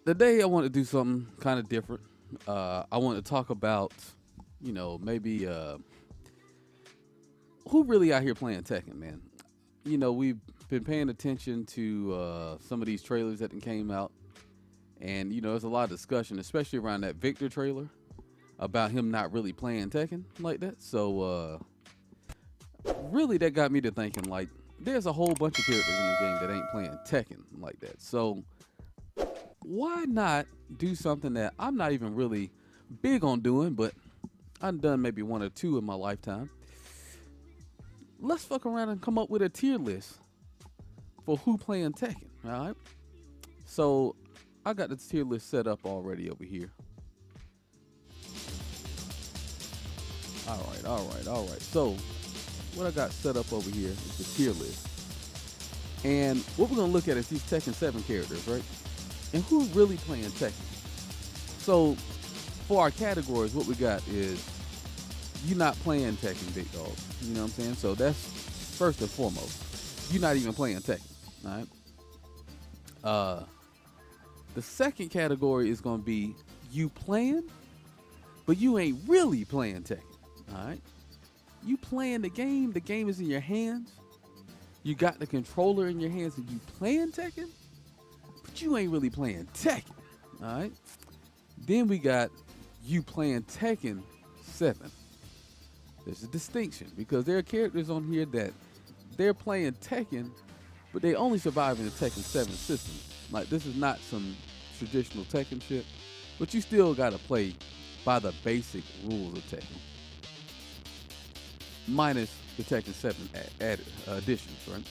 Today I want to do something kind of different. I want to talk about, maybe who really out here playing Tekken, man. We've been paying attention to some of these trailers that came out, and there's a lot of discussion, especially around that Victor trailer, about him not really playing Tekken like that. So, really, that got me to thinking, like, there's a whole bunch of characters in the game that ain't playing Tekken like that. So, why not do something that I'm not even really big on doing, but I've done maybe one or two in my lifetime? Let's fuck around and come up with a tier list for who playing Tekken. All right. So I got the tier list set up already over here. All right. So what I got set up over here is the tier list. And what we're gonna look at is these Tekken 7 characters, right? And who's really playing Tekken. So for our categories, what we got is you not playing Tekken, big dog. You know what I'm saying? So that's first and foremost. You're not even playing Tekken. All right. The second category is gonna be you playing, but you ain't really playing Tekken. All right. You playing the game is in your hands. You got the controller in your hands and you playing Tekken, but you ain't really playing Tekken. All right. Then we got you playing Tekken 7. There's a distinction because there are characters on here that they're playing Tekken, but they only survive in the Tekken 7 system. Like, this is not some traditional Tekken shit, but you still gotta play by the basic rules of Tekken, minus the Tekken 7 added additions, right?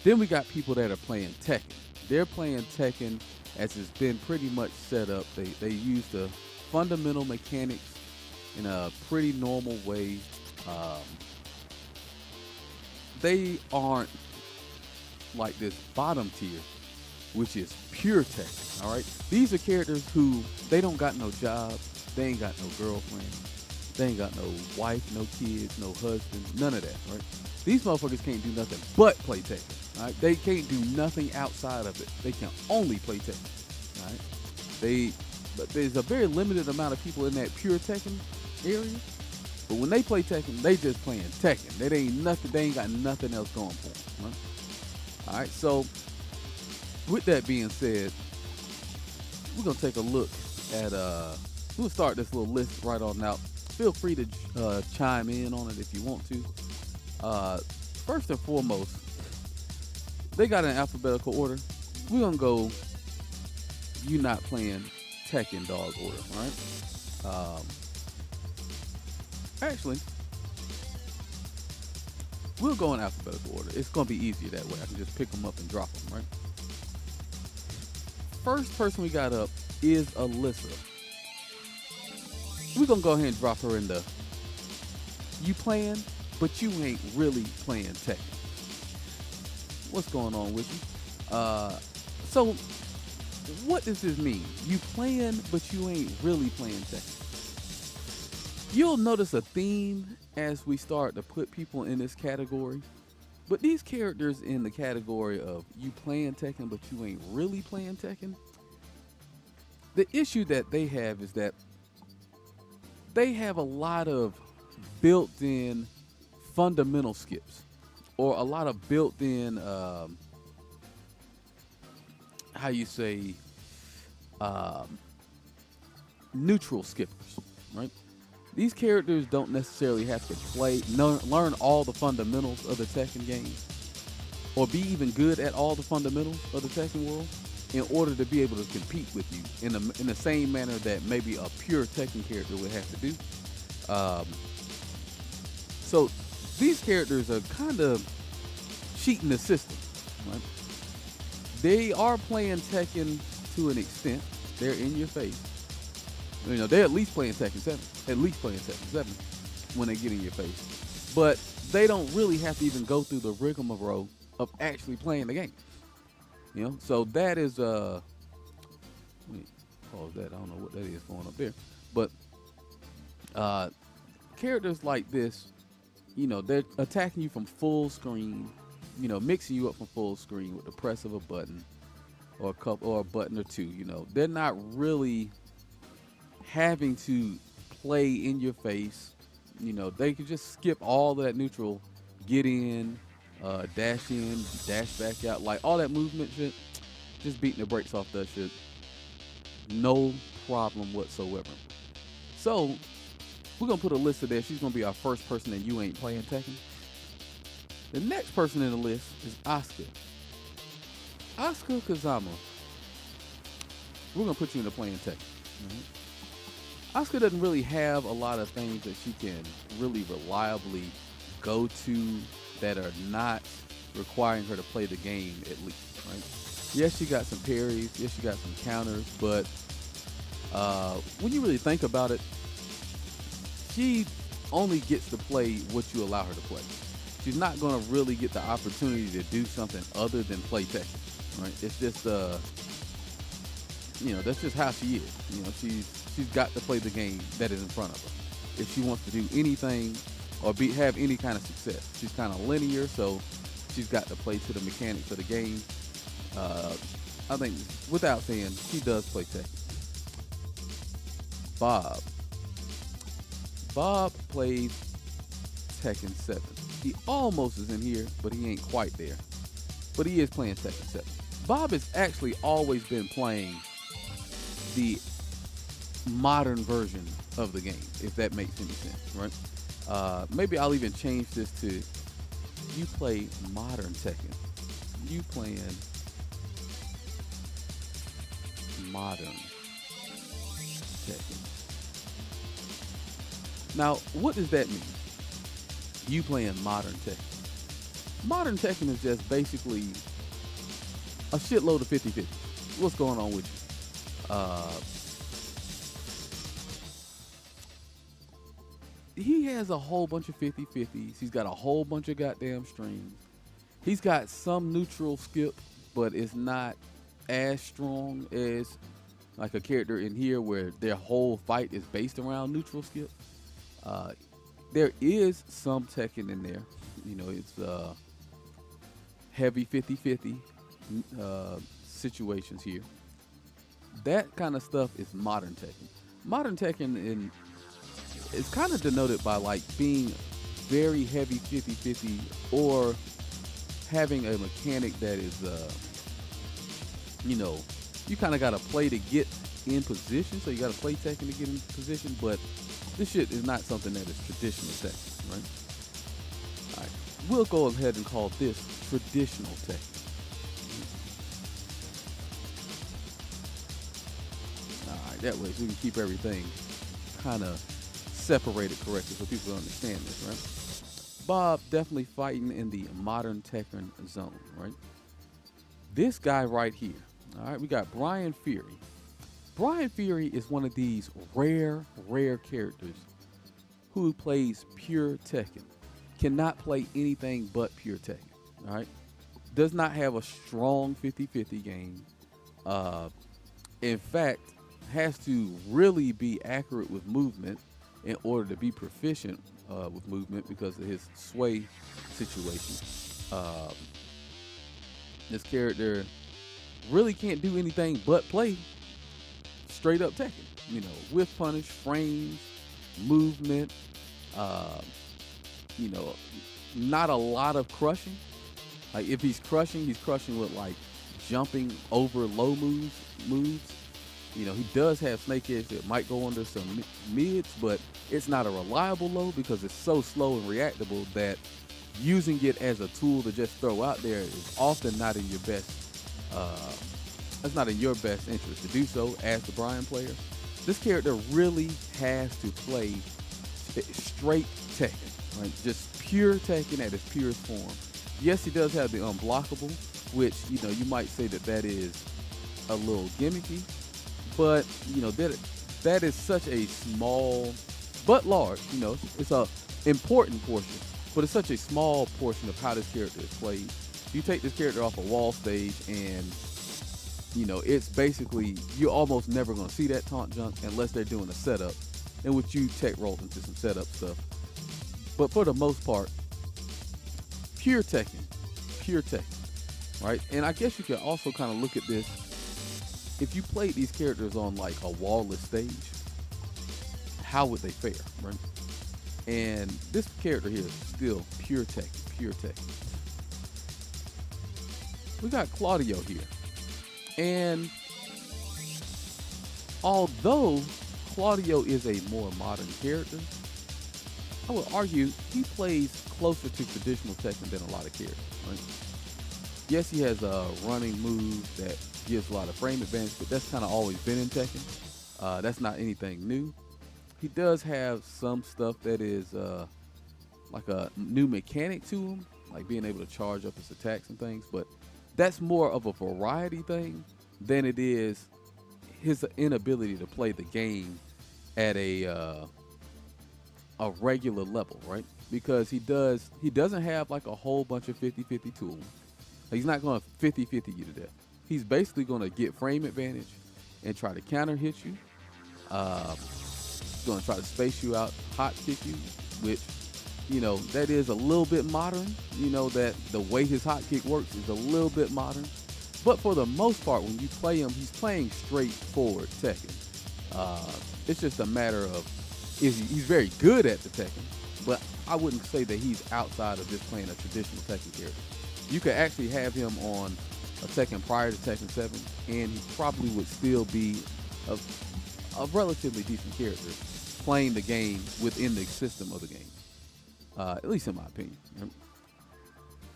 Then we got people that are playing Tekken. They're playing Tekken as it's been pretty much set up. They use the fundamental mechanics in a pretty normal way. They aren't like this bottom tier, which is pure Tekken. All right, these are characters who they don't got no job, they ain't got no girlfriend, they ain't got no wife, no kids, no husband, none of that. Right? These motherfuckers can't do nothing but play Tekken. All right, they can't do nothing outside of it. They can only play Tekken. All right, but there's a very limited amount of people in that pure Tekken area. But when they play Tekken, they just playing Tekken. They ain't got nothing else going for them. Right? All right. So with that being said, we're gonna take a look at we'll start this little list right on out. Feel free to chime in on it if you want to. First and foremost, they got an alphabetical order. We're gonna go. You not playing Tekken dog order, right? Actually, we'll go in alphabetical order. It's going to be easier that way. I can just pick them up and drop them, right? First person we got up is Alyssa. We're going to go ahead and drop her in the you playing, but you ain't really playing Tekken. What's going on with you? So, what does this mean? You playing, but you ain't really playing Tekken. You'll notice a theme as we start to put people in this category. But these characters in the category of you playing Tekken, but you ain't really playing Tekken, the issue that they have is that they have a lot of built-in fundamental skips, or a lot of built-in, neutral skippers, right? These characters don't necessarily have to learn all the fundamentals of the Tekken game, or be even good at all the fundamentals of the Tekken world in order to be able to compete with you in the same manner that maybe a pure Tekken character would have to do. So these characters are kind of cheating the system, right? They are playing Tekken to an extent. They're in your face. They're at least playing Tekken 7. At least playing Tekken 7 when they get in your face. But they don't really have to even go through the rigmarole of actually playing the game. So that is let me pause that. I don't know what that is going up there. But characters like this, they're attacking you from full screen, mixing you up from full screen with the press of a button. or a couple or a button or two. You know, they're not really having to play in your face. You know, they can just skip all that neutral, get in, dash back out, like all that movement shit. Just beating the brakes off that shit, no problem whatsoever. So we're gonna put a list of there. She's gonna be our first person that you ain't playing Tekken. The next person in the list is Asuka. Asuka Kazama. We're gonna put you into playing Tekken. Asuka doesn't really have a lot of things that she can really reliably go to that are not requiring her to play the game at least, right? Yes, she got some parries. Yes, she got some counters. But when you really think about it, she only gets to play what you allow her to play. She's not going to really get the opportunity to do something other than play Tekken, right? It's just, that's just how she is. You know, she's got to play the game that is in front of her. If she wants to do anything or have any kind of success, she's kind of linear, so she's got to play to the mechanics of the game. I think, without saying, she does play Tekken. Bob plays Tekken 7. He almost is in here, but he ain't quite there. But he is playing Tekken 7. Bob has actually always been playing the modern version of the game, if that makes any sense, right? Maybe I'll even change this to, you play modern Tekken. You playing modern Tekken. Now, what does that mean? You playing modern Tekken. Modern Tekken is just basically a shitload of 50-50. What's going on with you? He has a whole bunch of 50-50s. He's got a whole bunch of goddamn streams. He's got some neutral skip, but it's not as strong as like a character in here where their whole fight is based around neutral skip. There is some Tekken in there. You know, it's heavy 50-50 situations here. That kind of stuff is modern Tekken. Modern Tekken is kind of denoted by like being very heavy 50-50 or having a mechanic that is, you kind of got to play to get in position. So you got to play Tekken to get in position, but this shit is not something that is traditional Tekken, right? All right, we'll go ahead and call this traditional Tekken. All right, that way so we can keep everything kind of separated correctly so people understand this, right? Bob definitely fighting in the modern Tekken zone, right? This guy right here, all right, we got Brian Fury. Brian Fury is one of these rare characters who plays pure Tekken. Cannot play anything but pure Tekken, all right? Does not have a strong 50-50 game. In fact, has to really be accurate with movement in order to be proficient with movement because of his sway situation. This character really can't do anything but play straight up Tekken, with punish, frames, movement, not a lot of crushing. Like if he's crushing with like jumping over low moves. He does have snake edge that might go under some mids, but it's not a reliable low because it's so slow and reactable that using it as a tool to just throw out there is often not in your best it's not in your best interest to do so as the Brian player. This character really has to play straight Tekken, right? Just pure Tekken at its purest form. Yes, he does have the unblockable, which, you might say that is a little gimmicky, but, that is such a small, but large, it's a important portion, but it's such a small portion of how this character is played. You take this character off a wall stage and it's basically, you're almost never going to see that taunt junk unless they're doing a setup, in which you tech roll into some setup stuff. But for the most part, pure Tekken, right? And I guess you can also kind of look at this if you played these characters on like a wallless stage, how would they fare, right? And this character here is still pure tech, pure tech. We got Claudio here. And although Claudio is a more modern character, I would argue he plays closer to traditional Tekken than a lot of characters, right? Yes, he has a running move that gives a lot of frame advantage, but that's kind of always been in Tekken. That's not anything new. He does have some stuff that is like a new mechanic to him, like being able to charge up his attacks and things, but that's more of a variety thing than it is his inability to play the game at a regular level, right? Because he doesn't have like a whole bunch of 50-50 tools. He's not going to 50-50 you to death. He's basically going to get frame advantage and try to counter hit you. He's going to try to space you out, hot kick you, which, you know, that is a little bit modern. You know, that the way his hot kick works is a little bit modern. But for the most part, when you play him, he's playing straightforward Tekken. It's just a matter of, he's very good at the Tekken, but I wouldn't say that he's outside of just playing a traditional Tekken character. You could actually have him on a Tekken prior to Tekken 7, and he probably would still be a relatively decent character playing the game within the system of the game. At least in my opinion.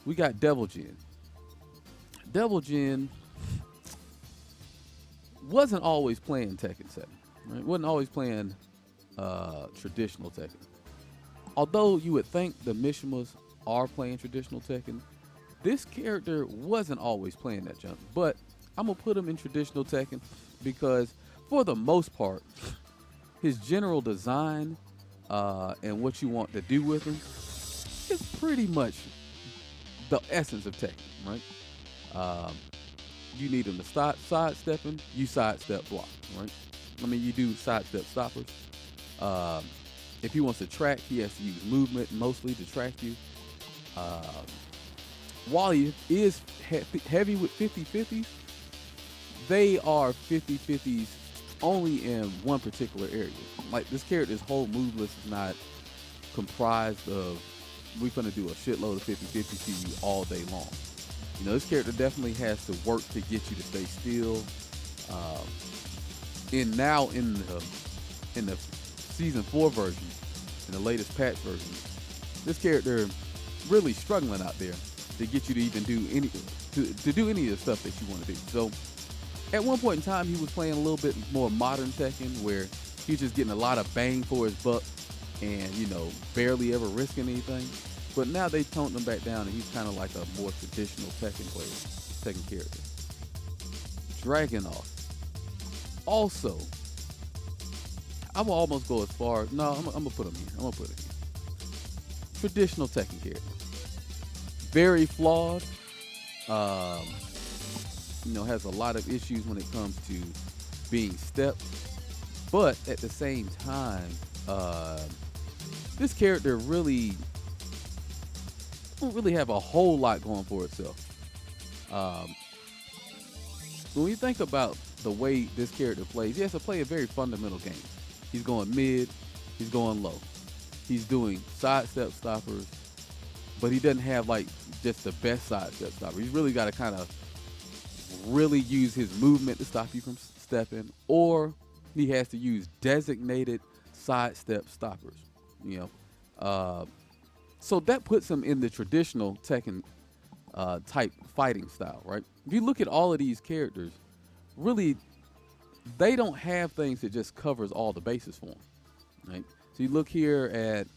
We got Devil Jin. Devil Jin wasn't always playing Tekken 7, right? Wasn't always playing traditional Tekken. Although you would think the Mishimas are playing traditional Tekken, this character wasn't always playing that junk. But I'm going to put him in traditional Tekken because for the most part, his general design and what you want to do with him is pretty much the essence of Tekken, right? You need him to sidestep him, you sidestep block, right? I mean, you do sidestep stoppers. If he wants to track, he has to use movement mostly to track you. While he is heavy with 50-50s, they are 50-50s only in one particular area. Like this character's whole move list is not comprised of, we're gonna do a shitload of 50-50 to you all day long. You know, this character definitely has to work to get you to stay still. And now in the season 4 version, in the latest patch version, this character really struggling out there to get you to even do any to do any of the stuff that you want to do. So at one point in time, he was playing a little bit more modern Tekken, where he was just getting a lot of bang for his buck and, you know, barely ever risking anything. But now they toned him back down, and he's kind of like a more traditional Tekken player, Tekken character. Dragunov. Also, I will almost go as far. No, I'm gonna put him here. I'm gonna put him here. Traditional Tekken character. Very flawed. You know, has a lot of issues when it comes to being stepped. But at the same time, this character really don't really have a whole lot going for itself. When you think about the way this character plays, he has to play a very fundamental game. He's going mid, he's going low. He's doing sidestep stoppers, but he doesn't have like just the best sidestep stopper. He's really got to kind of really use his movement to stop you from stepping, or he has to use designated sidestep stoppers, you know. So that puts him in the traditional Tekken type fighting style, right? If you look at all of these characters, really, they don't have things that just covers all the bases for them, right? So you look here at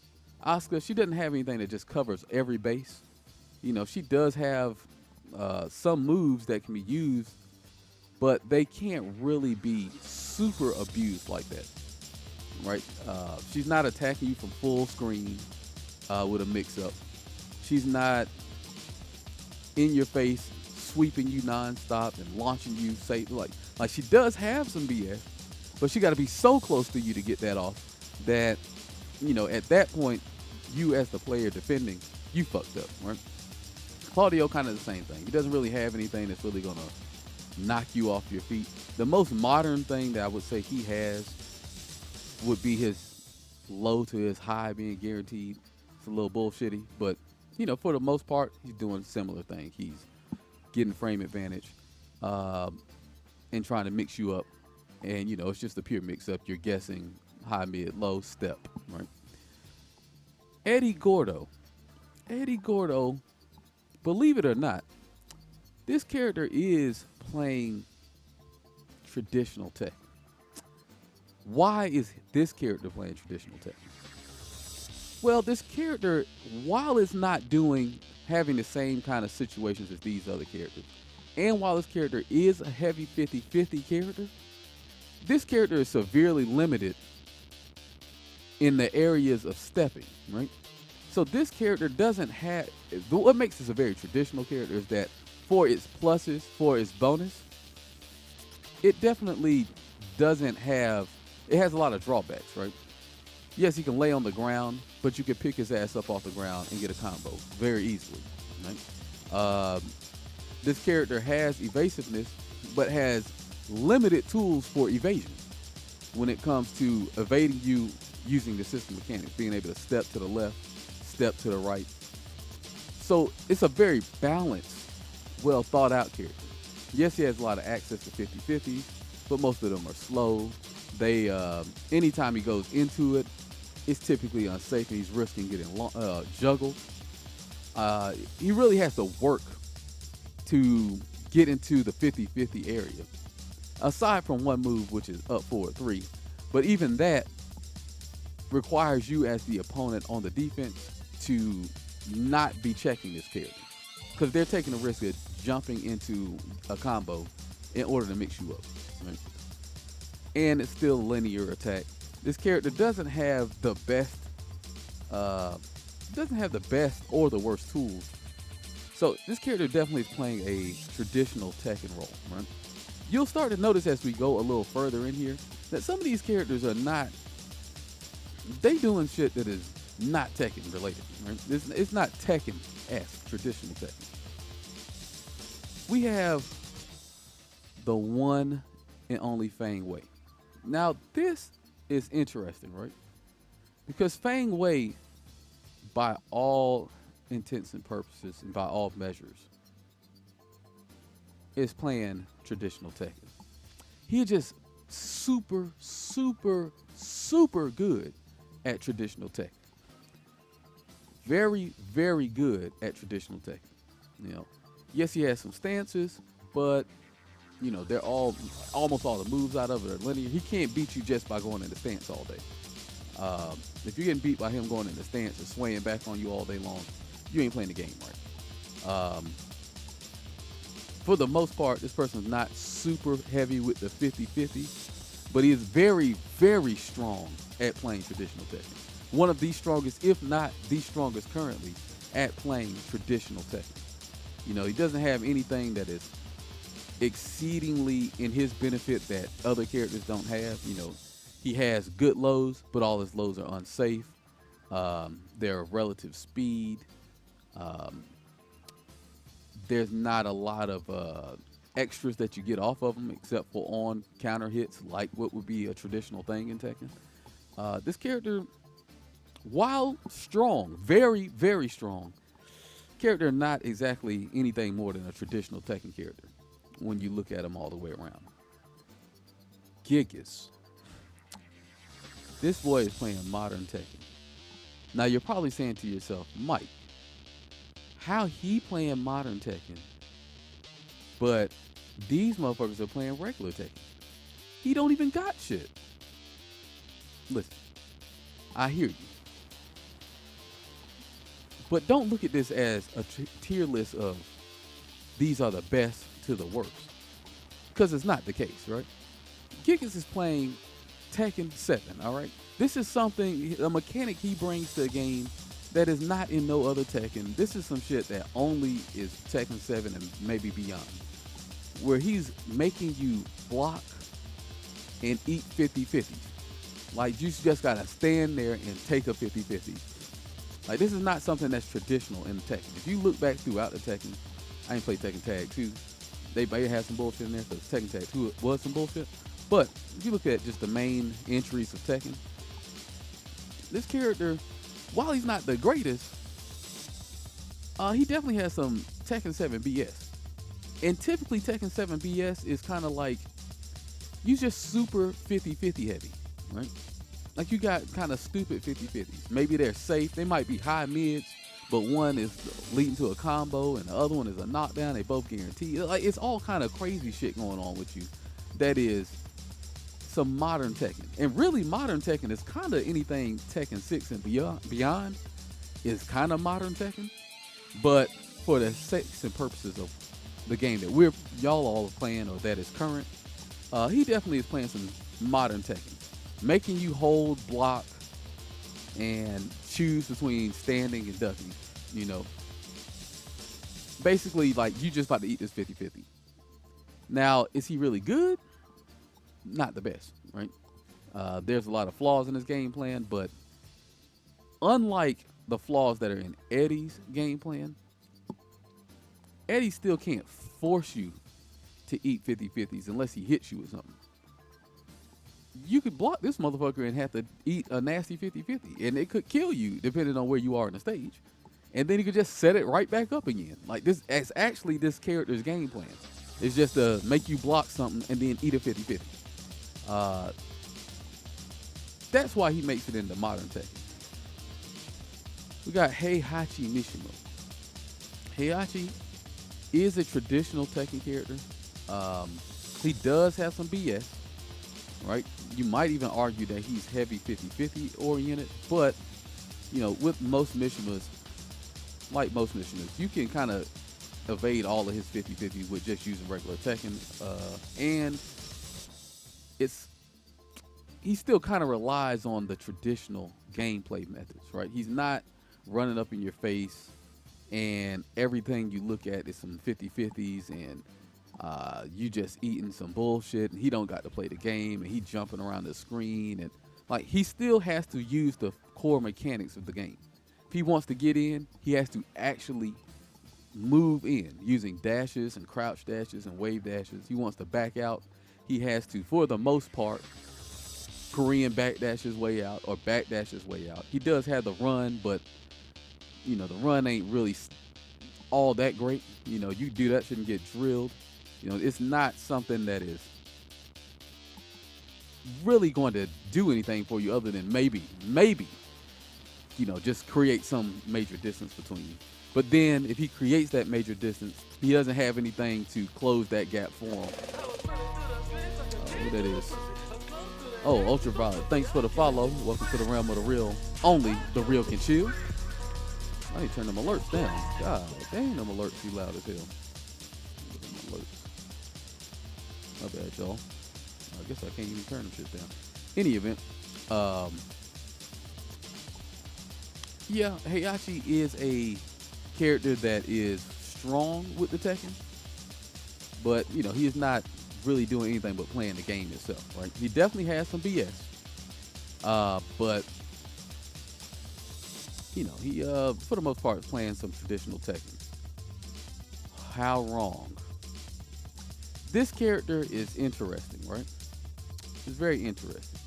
Asuka, she doesn't have anything that just covers every base. You know, she does have some moves that can be used, but they can't really be super abused like that, right? She's not attacking you from full screen with a mix-up. She's not in your face sweeping you non-stop and launching you, say, like she does have some BS, but she got to be so close to you to get that off that, you know, at that point, you as the player defending, you fucked up, right? Claudio kind of the same thing. He doesn't really have anything that's really gonna knock you off your feet. The most modern thing that I would say he has would be his low to his high being guaranteed. It's a little bullshitty, but for the most part, he's doing a similar thing. He's getting frame advantage, and trying to mix you up. And it's just a pure mix up. You're guessing high, mid, low, step, right? Eddie Gordo. Eddie Gordo, believe it or not, this character is playing traditional Tekken. Why is this character playing traditional Tekken? Well, this character, while it's not having the same kind of situations as these other characters, and while this character is a heavy 50-50 character, this character is severely limited in the areas of stepping, right? So this character doesn't have, what makes this a very traditional character is that for its pluses, for its bonus, it definitely doesn't have, it has a lot of drawbacks, right? Yes, he can lay on the ground, but you can pick his ass up off the ground and get a combo very easily, right? This character has evasiveness, but has limited tools for evasion when it comes to evading you using the system mechanics, being able to step to the left, step to the right. So it's a very balanced, well thought out character. Yes, he has a lot of access to 50-50s, but most of them are slow. They, anytime he goes into it, it's typically unsafe and he's risking getting juggled. He really has to work to get into the 50-50 area. Aside from one move, which is up forward 3. But even that requires you as the opponent on the defense to not be checking this character. Because they're taking the risk of jumping into a combo in order to mix you up. Right? And it's still a linear attack. This character doesn't have the best or the worst tools. So this character definitely is playing a traditional Tekken role, right? You'll start to notice as we go a little further in here that some of these characters are not, they doing shit that is not Tekken related, right? It's not Tekken-esque, traditional Tekken. We have the one and only Fang Wei. Now this is interesting, right? Because Fang Wei, by all intents and purposes and by all measures, is playing traditional Tekken. He's just super, super, super good at traditional Tekken. Very, very good at traditional Tekken. Yes, he has some stances, but they're almost all the moves out of it are linear. He can't beat you just by going into stance all day. If you're getting beat by him going into stance and swaying back on you all day long, you ain't playing the game right. For the most part, this person's not super heavy with the 50-50, but he is very, very strong at playing traditional Tekken. One of the strongest, if not the strongest currently, at playing traditional Tekken. He doesn't have anything that is exceedingly in his benefit that other characters don't have. He has good lows, but all his lows are unsafe. They're of relative speed. There's not a lot of extras that you get off of them except for on counter hits, like what would be a traditional thing in Tekken. This character, while strong, very, very strong, character not exactly anything more than a traditional Tekken character when you look at him all the way around. Gigas. This boy is playing modern Tekken. Now you're probably saying to yourself, Mike, how he playing modern Tekken, but these motherfuckers are playing regular Tekken? He don't even got shit. Listen, I hear you. But don't look at this as a tier list of these are the best to the worst. Because it's not the case, right? Gigas is playing Tekken 7, all right? This is something, a mechanic he brings to the game that is not in no other Tekken. This is some shit that only is Tekken 7 and maybe beyond. Where he's making you block and eat 50-50. Like, you just gotta stand there and take a 50-50. Like, this is not something that's traditional in Tekken. If you look back throughout the Tekken, I ain't played Tekken Tag 2, They may have some bullshit in there because Tekken Tag 2 was some bullshit. But if you look at just the main entries of Tekken, this character, while he's not the greatest, he definitely has some Tekken 7 BS. And typically Tekken 7 BS is kind of like, you just super 50-50 heavy, right? Like you got kind of stupid 50-50s. Maybe they're safe. They might be high mids, but one is leading to a combo and the other one is a knockdown. They both guaranteed. Like it's all kind of crazy shit going on with you. That is some modern Tekken. And really modern Tekken is kind of anything Tekken 6 and beyond is kind of modern Tekken. But for the sakes and purposes of the game that y'all all are playing or that is current, he definitely is playing some modern Tekken. Making you hold, block, and choose between standing and ducking, you know. Basically, like, you just about to eat this 50-50. Now, is he really good? Not the best, right? There's a lot of flaws in his game plan, but unlike the flaws that are in Eddie's game plan, Eddie still can't force you to eat 50-50s unless he hits you with something. You could block this motherfucker and have to eat a nasty 50-50, and it could kill you depending on where you are in the stage. And then you could just set it right back up again. Like this, it's actually this character's game plan. It's just to make you block something and then eat a 50-50. That's why he makes it into modern Tekken. We got Heihachi Mishima. Heihachi is a traditional Tekken character. He does have some BS, right? You might even argue that he's heavy 50-50 oriented, but you know, with most Mishimas, like most Mishimas, you can kind of evade all of his 50-50s with just using regular Tekken, and he still kind of relies on the traditional gameplay methods, right? He's not running up in your face and everything you look at is some 50-50s and you just eating some bullshit and he don't got to play the game and he jumping around the screen, and like he still has to use the core mechanics of the game. If he wants to get in, he has to actually move in using dashes and crouch dashes and wave dashes. He wants to back out, he has to, for the most part, Korean backdash his way out or backdash his way out. He does have the run, but you know, the run ain't really all that great. You know, you do that shouldn't get drilled. You know, it's not something that is really going to do anything for you other than maybe, you know, just create some major distance between you. But then if he creates that major distance, he doesn't have anything to close that gap for him. Who that is? Oh, Ultraviolet. Thanks for the follow. Welcome to the realm of the real. Only the real can chill. I need to turn them alerts down. God dang, them alerts too loud as hell. Alerts. My bad, y'all. I guess I can't even turn them shit down. Any event, yeah, Heihachi is a character that is strong with the Tekken, but you know, he is not really doing anything but playing the game itself, right? He definitely has some BS, but you know, he for the most part is playing some traditional Tekken. How wrong? This character is interesting, right? It's very interesting.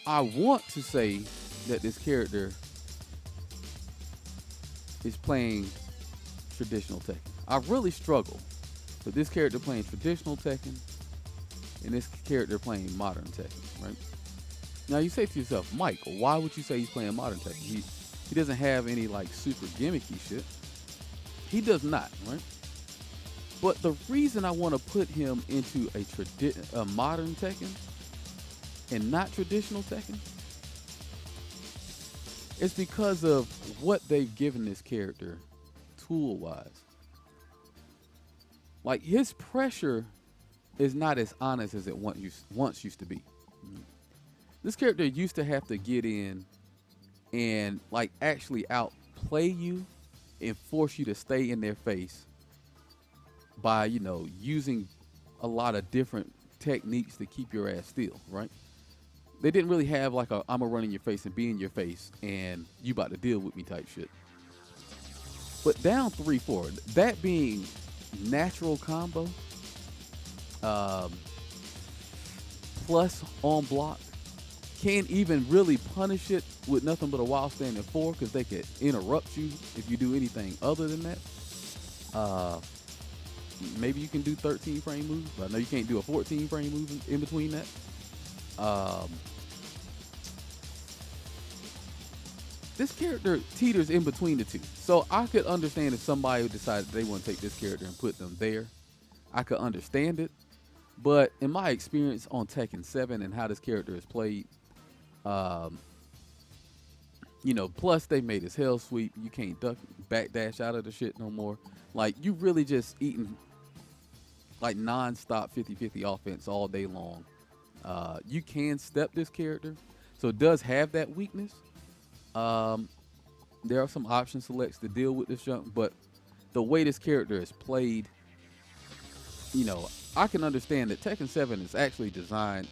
I want to say that this character is playing traditional Tekken. I really struggle with this character playing traditional Tekken and this character playing modern Tekken, right? Now you say to yourself, Mike, why would you say he's playing modern Tekken? He doesn't have any like super gimmicky shit. He does not, right? But the reason I want to put him into a modern Tekken and not traditional Tekken is because of what they've given this character tool-wise. Like, his pressure is not as honest as it once used to be. This character used to have to get in and like actually outplay you and force you to stay in their face by, you know, using a lot of different techniques to keep your ass still, right? They didn't really have like a I'm gonna run in your face and be in your face and you about to deal with me type shit. But down 3-4, that being natural combo, um, plus on block, can't even really punish it with nothing but a wild standing 4 because they could interrupt you if you do anything other than that. Uh, Maybe you can do 13 frame moves, but I know you can't do a 14 frame move in between that. Um, this character teeters in between the two. So I could understand if somebody decided they want to take this character and put them there. I could understand it. But in my experience on Tekken 7 and how this character is played, um, plus they made his hell sweep. You can't duck, backdash out of the shit no more. Like, you really just eating like non-stop 50-50 offense all day long. You can step this character, so it does have that weakness. There are some option selects to deal with this junk, but the way this character is played, I can understand that Tekken 7 is actually designed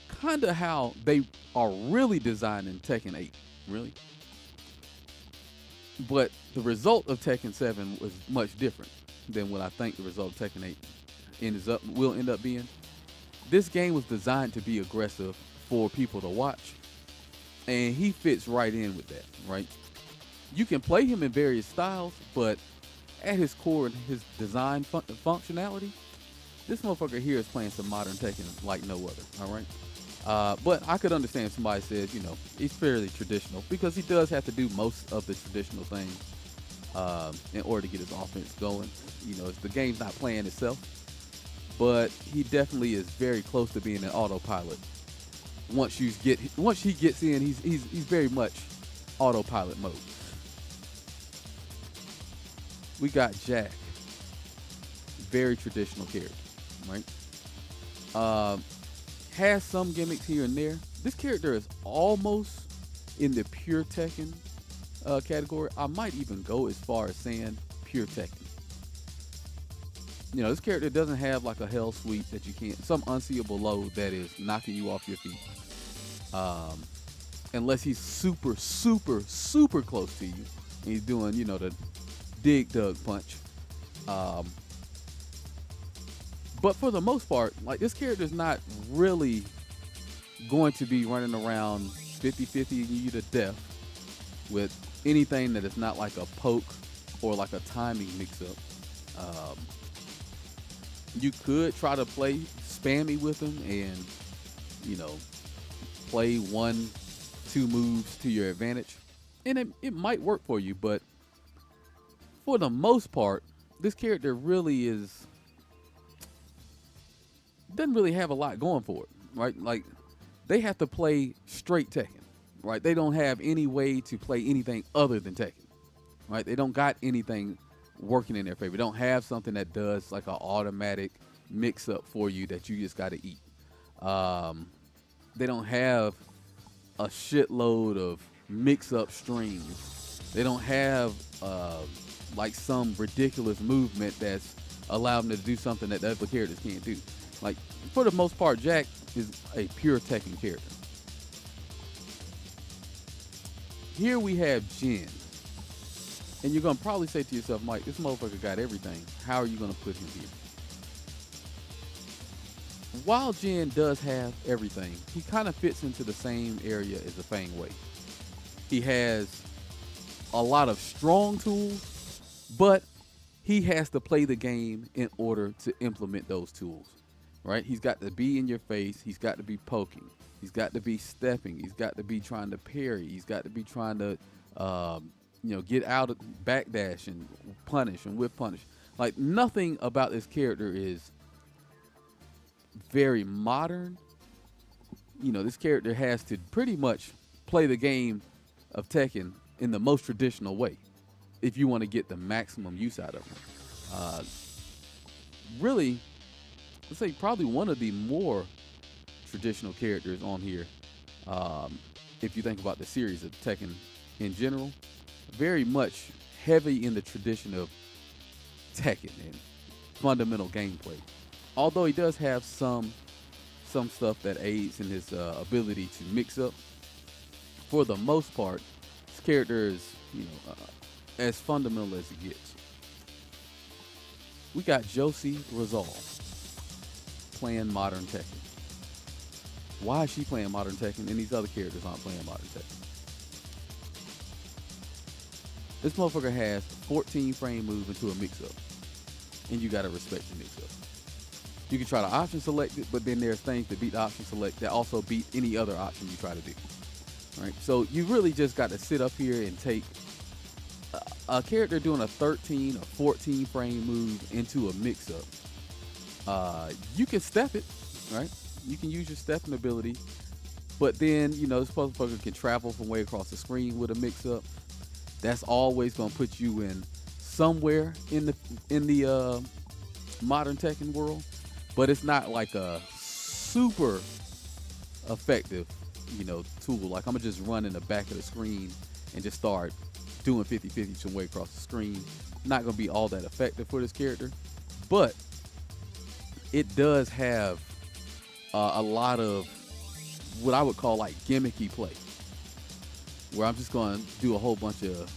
kind of how they are really designed in Tekken 8, really. But the result of Tekken 7 was much different than what I think the result of Tekken 8 will end up being. This game was designed to be aggressive for people to watch, and he fits right in with that, right? You can play him in various styles, but at his core and his design functionality, this motherfucker here is playing some modern Tekken like no other, all right? But I could understand if somebody says, he's fairly traditional because he does have to do most of the traditional things in order to get his offense going. The game's not playing itself, but he definitely is very close to being an autopilot. Once he gets in, he's very much autopilot mode. We got Jack, very traditional character, right? Has some gimmicks here and there. This character is almost in the pure Tekken category. I might even go as far as saying pure Tekken. This character doesn't have like a hell sweep that you can't, some unseeable load that is knocking you off your feet. Unless he's super, super, super close to you. And he's doing, the dig dug punch. But for the most part, like, this character's not really going to be running around 50-50 you to death with anything that is not like a poke or like a timing mix-up. You could try to play spammy with him and, play 1-2 moves to your advantage. And it might work for you, but for the most part, this character really doesn't really have a lot going for it, right? Like, they have to play straight Tekken, right? They don't have any way to play anything other than Tekken, right? They don't got anything working in their favor. They don't have something that does like an automatic mix-up for you that you just got to eat. They don't have a shitload of mix-up strings. They don't have like some ridiculous movement that's allowing them to do something that the other characters can't do. Like, for the most part, Jack is a pure Tekken character. Here we have Jin. And you're going to probably say to yourself, Mike, this motherfucker got everything. How are you going to put him here? While Jin does have everything, he kind of fits into the same area as the Fang Wei. He has a lot of strong tools, but he has to play the game in order to implement those tools, right? He's got to be in your face. He's got to be poking. He's got to be stepping. He's got to be trying to parry. He's got to be trying to, get out of backdash and punish and whip punish. Like, nothing about this character is very modern. This character has to pretty much play the game of Tekken in the most traditional way if you want to get the maximum use out of him. Really, let's say probably one of the more traditional characters on here, if you think about the series of Tekken in general. Very much heavy in the tradition of Tekken and fundamental gameplay. Although he does have some stuff that aids in his ability to mix up. For the most part, this character is, as fundamental as it gets. We got Josie Resolve playing Modern Tekken. Why is she playing Modern Tekken and these other characters aren't playing Modern Tekken? This motherfucker has 14 frame move into a mix-up, and you gotta respect the mix-up. You can try to option select it, but then there's things that beat the option select that also beat any other option you try to do. Right? So you really just got to sit up here and take a character doing a 13 or 14 frame move into a mix-up. You can step it, right? You can use your stepping ability, but then this motherfucker can travel from way across the screen with a mix-up. That's always gonna put you in somewhere in the Modern Tekken world, but it's not like a super effective tool. Like, I'm gonna just run in the back of the screen and just start doing 50-50s from way across the screen. Not gonna be all that effective for this character, but it does have a lot of what I would call like gimmicky play, where I'm just gonna do a whole bunch of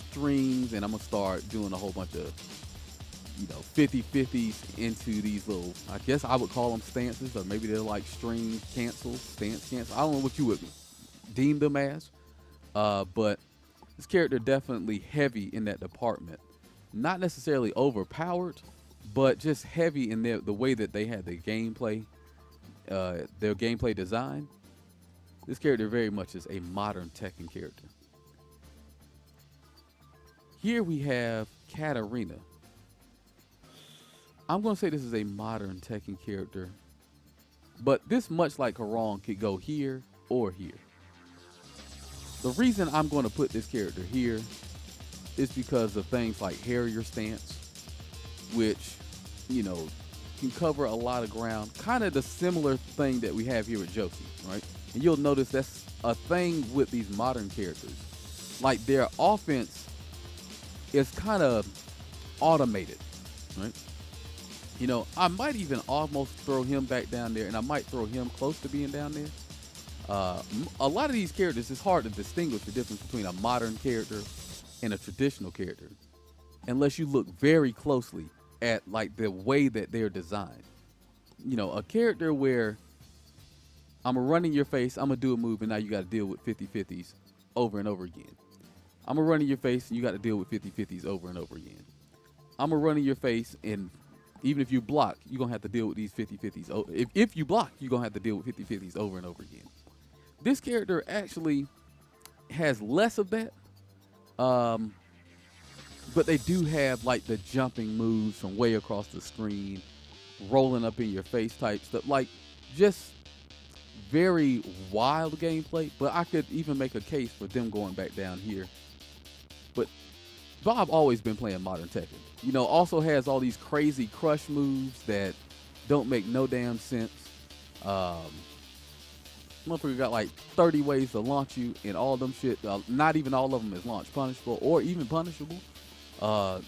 strings and I'm gonna start doing a whole bunch of 50-50s into these little, I guess I would call them stances, or maybe they're like string cancels, stance cancels. I don't know what you would deem them as, but this character definitely heavy in that department. Not necessarily overpowered, but just heavy in the way that they had their gameplay design. This character very much is a Modern Tekken character. Here we have Katarina. I'm going to say this is a Modern Tekken character, but this, much like Harong, could go here or here. The reason I'm going to put this character here is because of things like Harrier stance, which, can cover a lot of ground. Kind of the similar thing that we have here with Josie, right? And you'll notice that's a thing with these modern characters. Like, their offense is kind of automated, right? I might even almost throw him back down there, and I might throw him close to being down there. A lot of these characters, it's hard to distinguish the difference between a modern character and a traditional character, unless you look very closely at like the way that they're designed. A character where I'm running your face, I'm gonna do a move, and now you got to deal with 50-50s over and over again. I'm gonna run in your face, and you got to deal with 50-50s over and over again. I'm gonna run in your face, and even if you block, you're going to have to deal with these 50-50s. If you block, you're going to have to deal with 50-50s over and over again. This character actually has less of that. But they do have like the jumping moves from way across the screen, rolling up in your face type stuff. Like, just very wild gameplay. But I could even make a case for them going back down here. But Bob always been playing Modern Tekken. Also has all these crazy crush moves that don't make no damn sense. Motherfucker got like 30 ways to launch you, and all them shit, not even all of them is launch punishable or even punishable.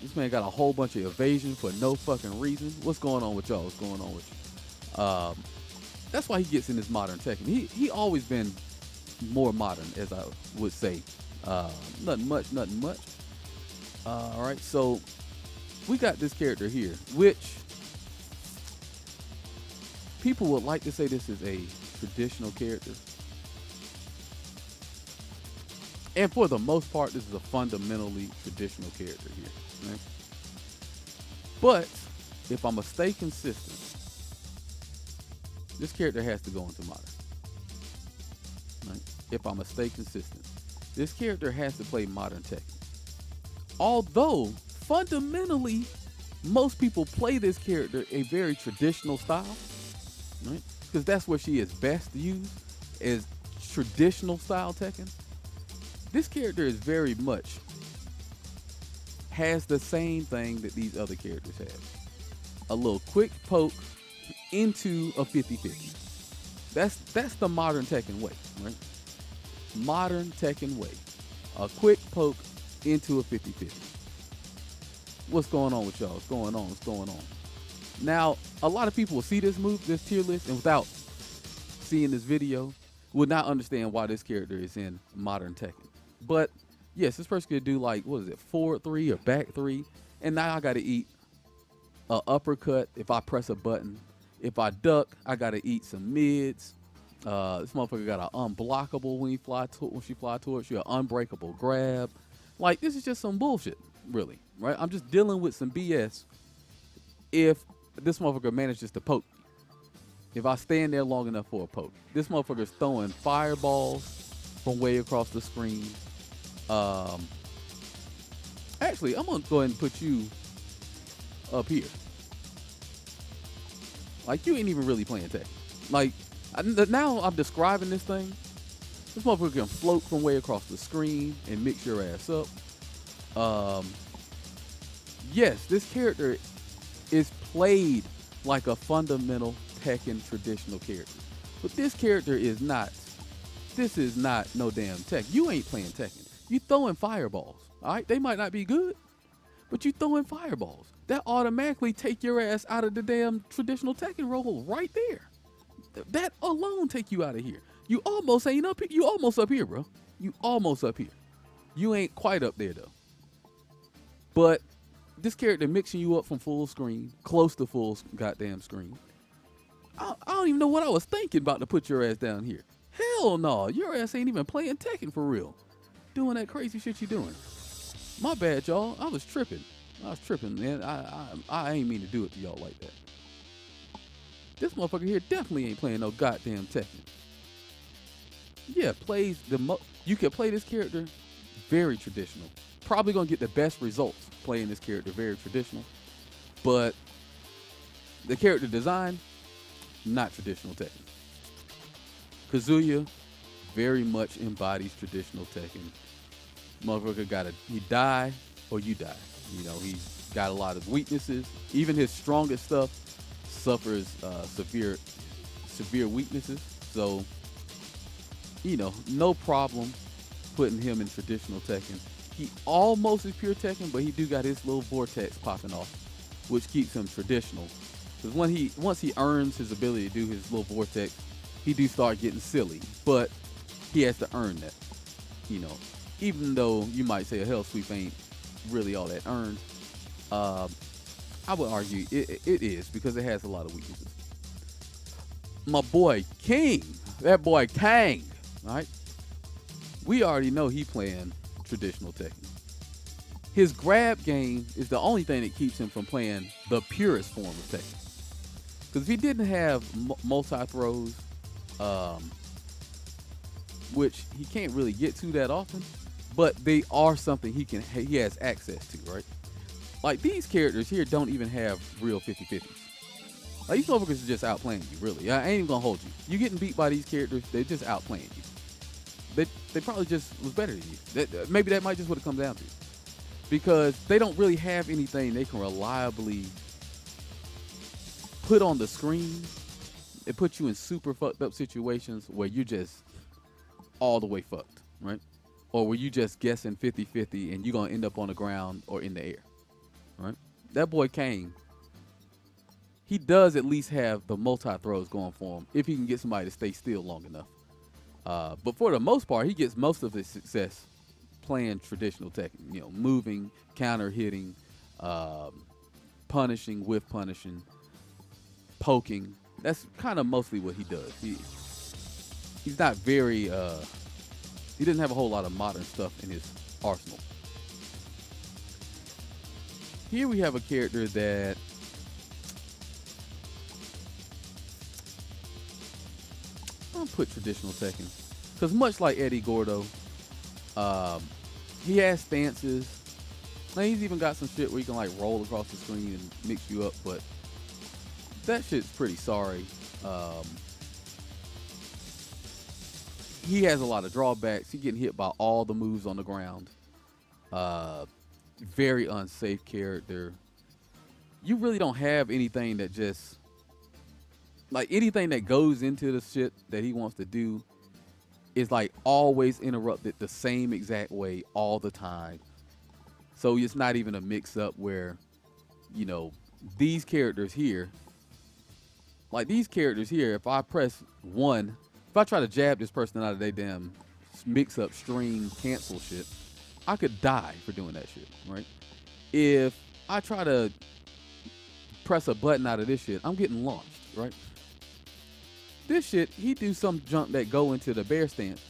This man got a whole bunch of evasion for no fucking reason. What's going on with y'all? What's going on with you? That's why he gets in this Modern Tekken. He always been more modern, as I would say. Nothing much. All right, so we got this character here, which people would like to say this is a traditional character. And for the most part, this is a fundamentally traditional character here. Right? But if I'm going to stay consistent, this character has to go into modern. Right? If I'm going to stay consistent, this character has to play Modern Tekken. Although, fundamentally, most people play this character a very traditional style, right? Because that's where she is best used, is traditional style Tekken. This character is very much has the same thing that these other characters have. A little quick poke into a 50-50. That's the Modern Tekken way, right? Modern Tekken way. A quick poke into a 50-50. What's going on with y'all? What's going on? Now, a lot of people will see this move, this tier list, and without seeing this video, would not understand why this character is in Modern Tekken. But Yes, this person could do like what is it, forward three or back three, and now I got to eat a uppercut if I press a button. If I duck, I got to eat some mids. This motherfucker got an unblockable when when she fly towards you, an unbreakable grab. Like this is just some bullshit, really, right? I'm just dealing with some BS. If this motherfucker manages to poke me, if I stand there long enough for a poke, this motherfucker's throwing fireballs from way across the screen. Um, Actually, I'm gonna go ahead and put you up here. Like you ain't even really playing Tekken. Like now I'm describing this thing. This motherfucker can float from way across the screen and mix your ass up. Um, yes, this character is played like a fundamental Tekken traditional character, but this character is not. This is not no damn Tekken. You ain't playing Tekken. You throwing fireballs. All right, they might not be good, but you throwing fireballs. That automatically take your ass out of the damn traditional Tekken role right there. That alone take you out of here. You almost ain't up here. You almost up here, bro. You almost up here. You ain't quite up there though. But this character mixing you up from full screen, close to full goddamn screen. I don't even know what I was thinking about to put your ass down here. Hell no, your ass ain't even playing Tekken for real. Doing that crazy shit you doing. My bad, y'all. I was tripping, man. I ain't mean to do it to y'all like that. This motherfucker here definitely ain't playing no goddamn Tekken. Yeah, you can play this character very traditional. Probably gonna get the best results playing this character very traditional. But the character design, not traditional Tekken. Kazuya very much embodies traditional Tekken. Motherfucker he die or you die. You know, he's got a lot of weaknesses. Even his strongest stuff suffers severe weaknesses. So, you know, no problem putting him in traditional Tekken. He almost is pure Tekken, but he do got his little vortex popping off, which keeps him traditional. Because once he earns his ability to do his little vortex, he do start getting silly. But he has to earn that, you know. Even though you might say a hell sweep ain't really all that earned, I would argue it is because it has a lot of weaknesses. My boy King, that boy Kang, all right? We already know he playing traditional Tekken. His grab game is the only thing that keeps him from playing the purest form of Tekken. Because if he didn't have multi-throws, which he can't really get to that often, but they are something he has access to, right? Like these characters here don't even have real 50-50s. Like these motherfuckers are just outplaying you, really. I ain't even gonna hold you. You getting beat by these characters, they're just outplaying you. They probably just was better than you. Maybe that might just what it comes down to. Because they don't really have anything they can reliably put on the screen. It puts you in super fucked up situations where you're just all the way fucked, right? Or where you just guessing 50-50 and you're going to end up on the ground or in the air, right? That boy Kane, he does at least have the multi-throws going for him if he can get somebody to stay still long enough. But for the most part, he gets most of his success playing traditional Tekken, you know, moving, counter hitting, punishing, whiff punishing, poking. That's kind of mostly what he does. He's not very... he doesn't have a whole lot of modern stuff in his arsenal. Here we have a character that I'll put traditional Tekken. Because much like Eddie Gordo, he has stances. Now he's even got some shit where you can like roll across the screen and mix you up, but that shit's pretty sorry. He has a lot of drawbacks. He's getting hit by all the moves on the ground. Very unsafe character. You really don't have anything that just... Like, anything that goes into the shit that he wants to do is, like, always interrupted the same exact way all the time. So it's not even a mix-up where, you know, these characters here... Like, these characters here, if I press 1... If I try to jab this person out of their damn mix-up string cancel shit, I could die for doing that shit, right? If I try to press a button out of this shit, I'm getting launched, right? This shit, he do some jump that go into the bear stance,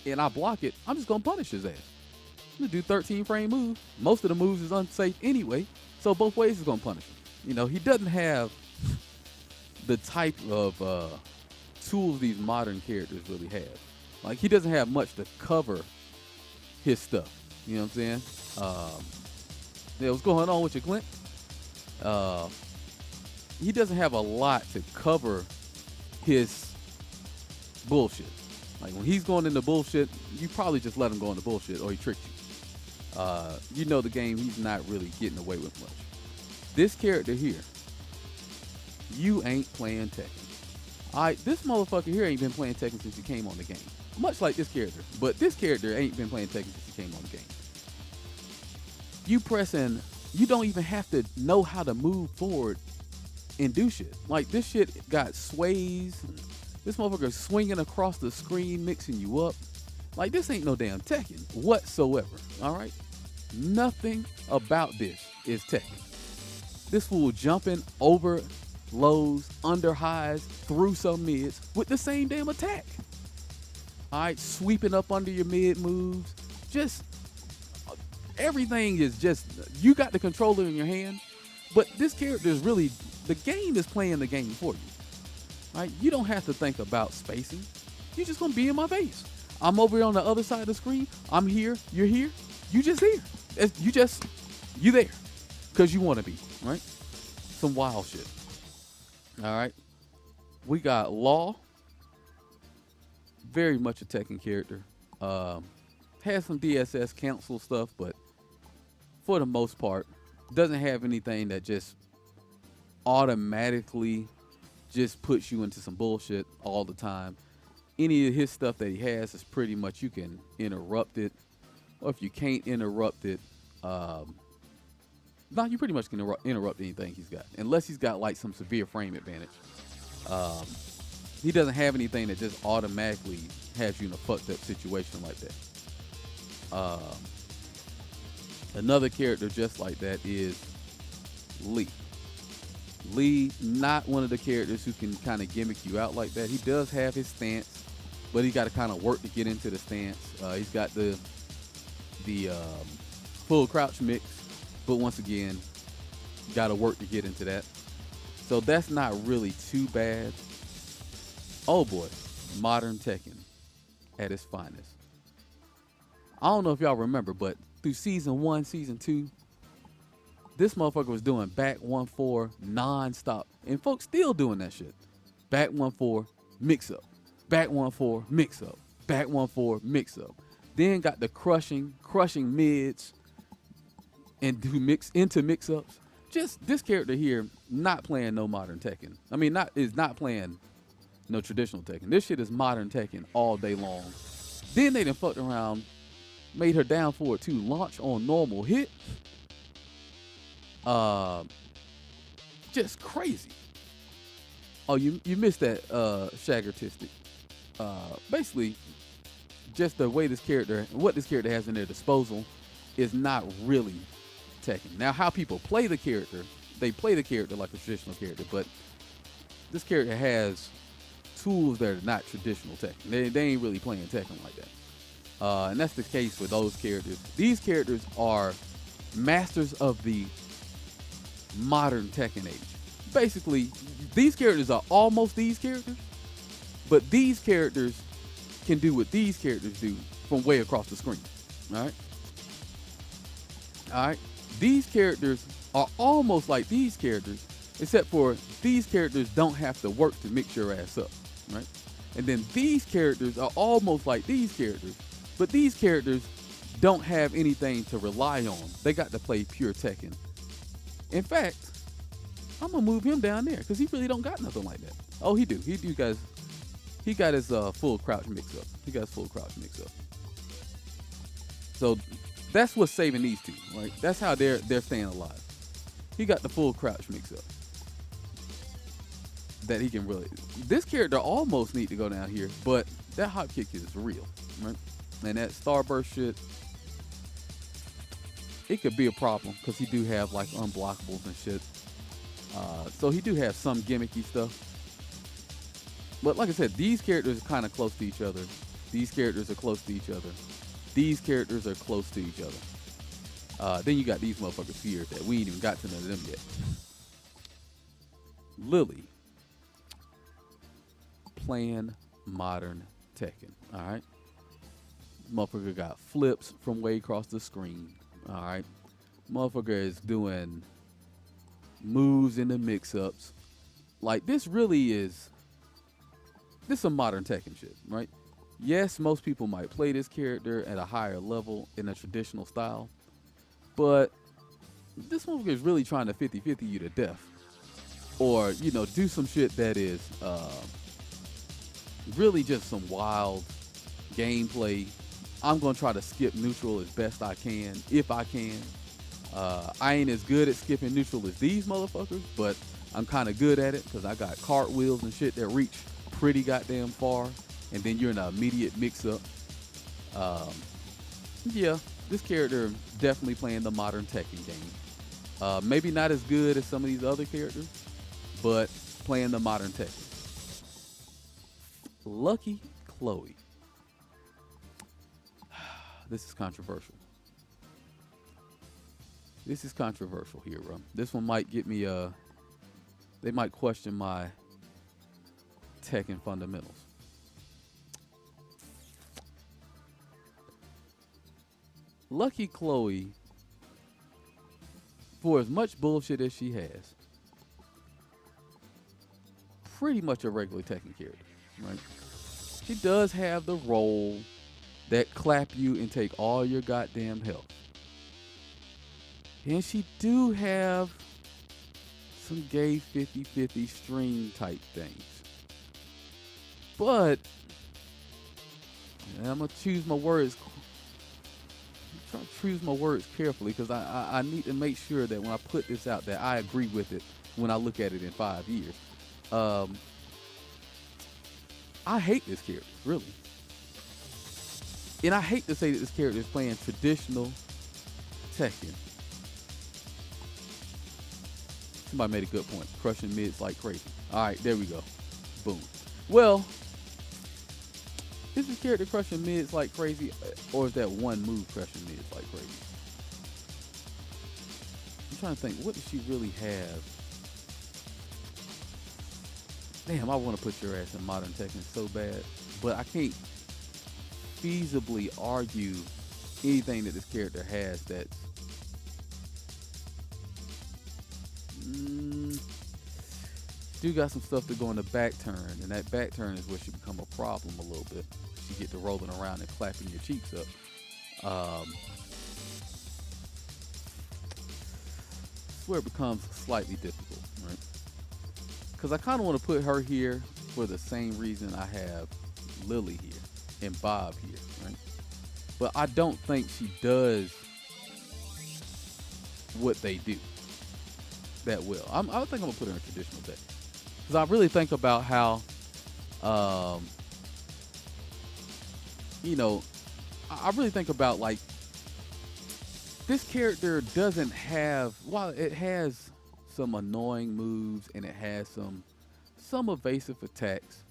and I block it, I'm just gonna punish his ass. I'm gonna do 13 frame moves. Most of the moves is unsafe anyway, so both ways is gonna punish him. You know, he doesn't have the type of tools these modern characters really have. Like, he doesn't have much to cover his stuff. You know what I'm saying? Yeah, what's going on with you, Clint? He doesn't have a lot to cover his bullshit. Like, when he's going into bullshit, you probably just let him go into bullshit, or he tricked you. You know the game, he's not really getting away with much. This character here, you ain't playing Tekken. This motherfucker here ain't been playing Tekken since he came on the game. Much like this character. But this character ain't been playing Tekken since he came on the game. You pressing, you don't even have to know how to move forward and do shit. Like, this shit got sways. This motherfucker swinging across the screen, mixing you up. Like, this ain't no damn Tekken whatsoever, all right? Nothing about this is Tekken. This fool jumping over lows, under highs, through some mids with the same damn attack. All right, sweeping up under your mid moves. Just, everything is just, you got the controller in your hand, but this character is really, the game is playing the game for you. All right, you don't have to think about spacing. You're just gonna be in my face. I'm over here on the other side of the screen. I'm here, you're here, you just here. You there, because you want to be, right? Some wild shit. All right, we got Law. Very much a Tekken character. Has some DSS council stuff, but for the most part, doesn't have anything that just automatically just puts you into some bullshit all the time. Any of his stuff that he has is pretty much, you can interrupt it, or if you can't interrupt it, no, you pretty much can interrupt anything he's got, unless he's got like some severe frame advantage. He doesn't have anything that just automatically has you in a fucked up situation like that. Another character just like that is Lee. Lee, not one of the characters who can kind of gimmick you out like that. He does have his stance, but he got to kind of work to get into the stance. He's got the full crouch mix, but once again, got to work to get into that. So that's not really too bad. Oh boy, modern Tekken at its finest. I don't know if y'all remember, but through season 1, season 2, this motherfucker was doing back 1-4 non-stop. And folks still doing that shit. Back 1-4, mix up. Back 1-4, mix up. Back 1-4, mix up. Then got the crushing mids and do mix into mix-ups. Just this character here, not playing no modern Tekken. I mean, is not playing no traditional Tekken. This shit is modern Tekken all day long. Then they done fucked around, made her down forward 2 launch on normal hit. Just crazy. Oh, you missed that Shagartistic. Basically, just the way this character, what this character has in their disposal, is not really Tekken. Now, how people play the character, they play the character like a traditional character, but this character has tools that are not traditional Tekken. They ain't really playing Tekken like that. And that's the case with those characters. These characters are masters of the modern Tekken age. Basically, these characters are almost these characters, but these characters can do what these characters do from way across the screen. All right? All right? These characters are almost like these characters, except for these characters don't have to work to mix your ass up, right? And then these characters are almost like these characters, but these characters don't have anything to rely on. They got to play pure Tekken. In fact, I'm gonna move him down there because he really don't got nothing like that. Oh, he do. He got his full crouch mix up. He got his full crouch mix up. So that's what's saving these two, right? That's how they're staying alive. He got the full crouch mix up. That he can really. This character almost need to go down here, but that hop kick is real, right? And that starburst shit, it could be a problem because he do have like unblockables and shit. So he do have some gimmicky stuff. But like I said, these characters are kind of close to each other. These characters are close to each other. These characters are close to each other. Then you got these motherfuckers here that we ain't even got to none of them yet. Lily playing modern Tekken. All right. Motherfucker got flips from way across the screen. All right. Motherfucker is doing moves in the mix-ups. Like, this really is... This is some modern Tekken shit, right? Yes, most people might play this character at a higher level in a traditional style. But this motherfucker is really trying to 50-50 you to death. Or, you know, do some shit that is really just some wild gameplay. I'm going to try to skip neutral as best I can, if I can. I ain't as good at skipping neutral as these motherfuckers, but I'm kind of good at it because I got cartwheels and shit that reach pretty goddamn far, and then you're in an immediate mix-up. Yeah, this character definitely playing the modern Tekken game. Maybe not as good as some of these other characters, but playing the modern Tekken. Lucky Chloe. This is controversial. This is controversial here, bro. This one might get me, they might question my Tekken fundamentals. Lucky Chloe, for as much bullshit as she has, pretty much a regular Tekken character, right? She does have the role that clap you and take all your goddamn health. And she do have some gay 50-50 string type things. But I'm going to choose my words. I'm trying to choose my words carefully because I need to make sure that when I put this out that I agree with it when I look at it in 5 years. I hate this character, really. And I hate to say that this character is playing traditional Tekken. Somebody made a good point. Crushing mids like crazy. All right, there we go. Boom. Well, is this character crushing mids like crazy, or is that one move crushing mids like crazy? I'm trying to think. What does she really have? Damn, I want to put your ass in modern Tekken so bad, but I can't feasibly argue anything that this character has that's do got some stuff to go in the back turn, and that back turn is where she become a problem a little bit. She get to rolling around and clapping your cheeks up. That's where it becomes slightly difficult, right? Because I kind of want to put her here for the same reason I have Lily here and Bob here, right? But I don't think she does what they do that well. I think I'm gonna put her in a traditional deck because I really think about how, you know, I really think about like this character doesn't have, while it has some annoying moves and it has some evasive attacks,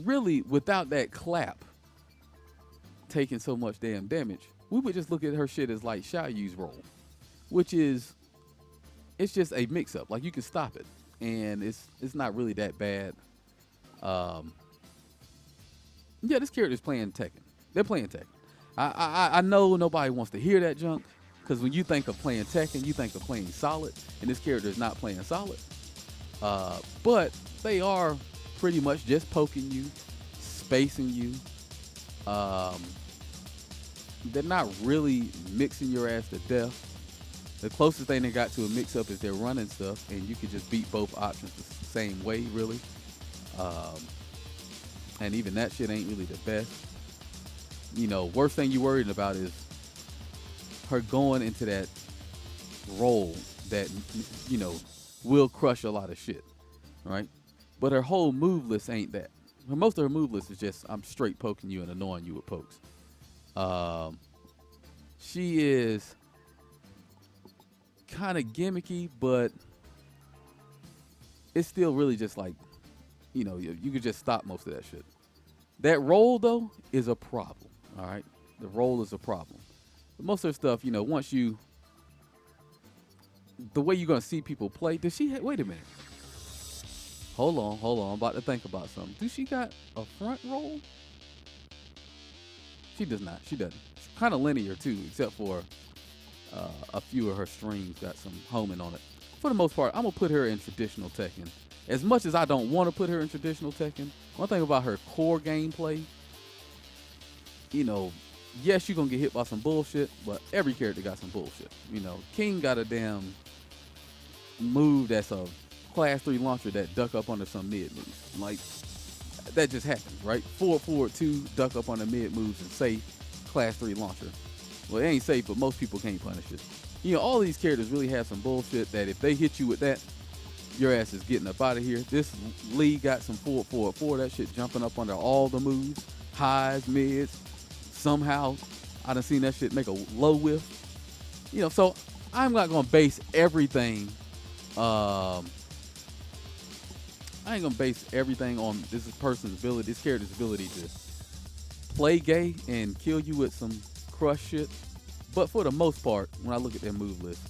really without that clap taking so much damn damage, we would just look at her shit as like Xiaoyu's role, which is, it's just a mix-up. Like, you can stop it, and it's not really that bad. Yeah, this character is playing Tekken. They're playing Tekken. I know nobody wants to hear that junk, because when you think of playing Tekken, you think of playing solid, and this character is not playing solid. But they are pretty much just poking you, spacing you. They're not really mixing your ass to death. The closest thing they got to a mix-up is they're running stuff, and you can just beat both options the same way, really. And even that shit ain't really the best. You know, worst thing you're worried about is her going into that role that, you know, will crush a lot of shit, right? But her whole move list ain't that. Most of her move list is just, I'm straight poking you and annoying you with pokes. She is kind of gimmicky, but it's still really just like, you could just stop most of that shit. That roll though is a problem. All right, the roll is a problem. But most of the stuff, once you, the way you're gonna see people play. Does she? Wait a minute. Hold on. I'm about to think about something. Do she got a front roll? She does not. She doesn't. It's kind of linear too, except for a few of her strings got some homing on it. For the most part, I'm gonna put her in traditional Tekken. As much as I don't want to put her in traditional Tekken, one thing about her core gameplay, yes, you're gonna get hit by some bullshit, but every character got some bullshit. King got a damn move that's a class 3 launcher that duck up under some mid moves. Like, that just happens, right? Forward 2, duck up on the mid moves and safe, class 3 launcher. Well, it ain't safe, but most people can't punish it. All these characters really have some bullshit that if they hit you with that, your ass is getting up out of here. This Lee got some forward 4, that shit jumping up under all the moves, highs, mids. Somehow, I done seen that shit make a low whiff. So I'm not gonna base everything. I ain't gonna base everything on this character's ability to play gay and kill you with some crush shit. But for the most part, when I look at their move list,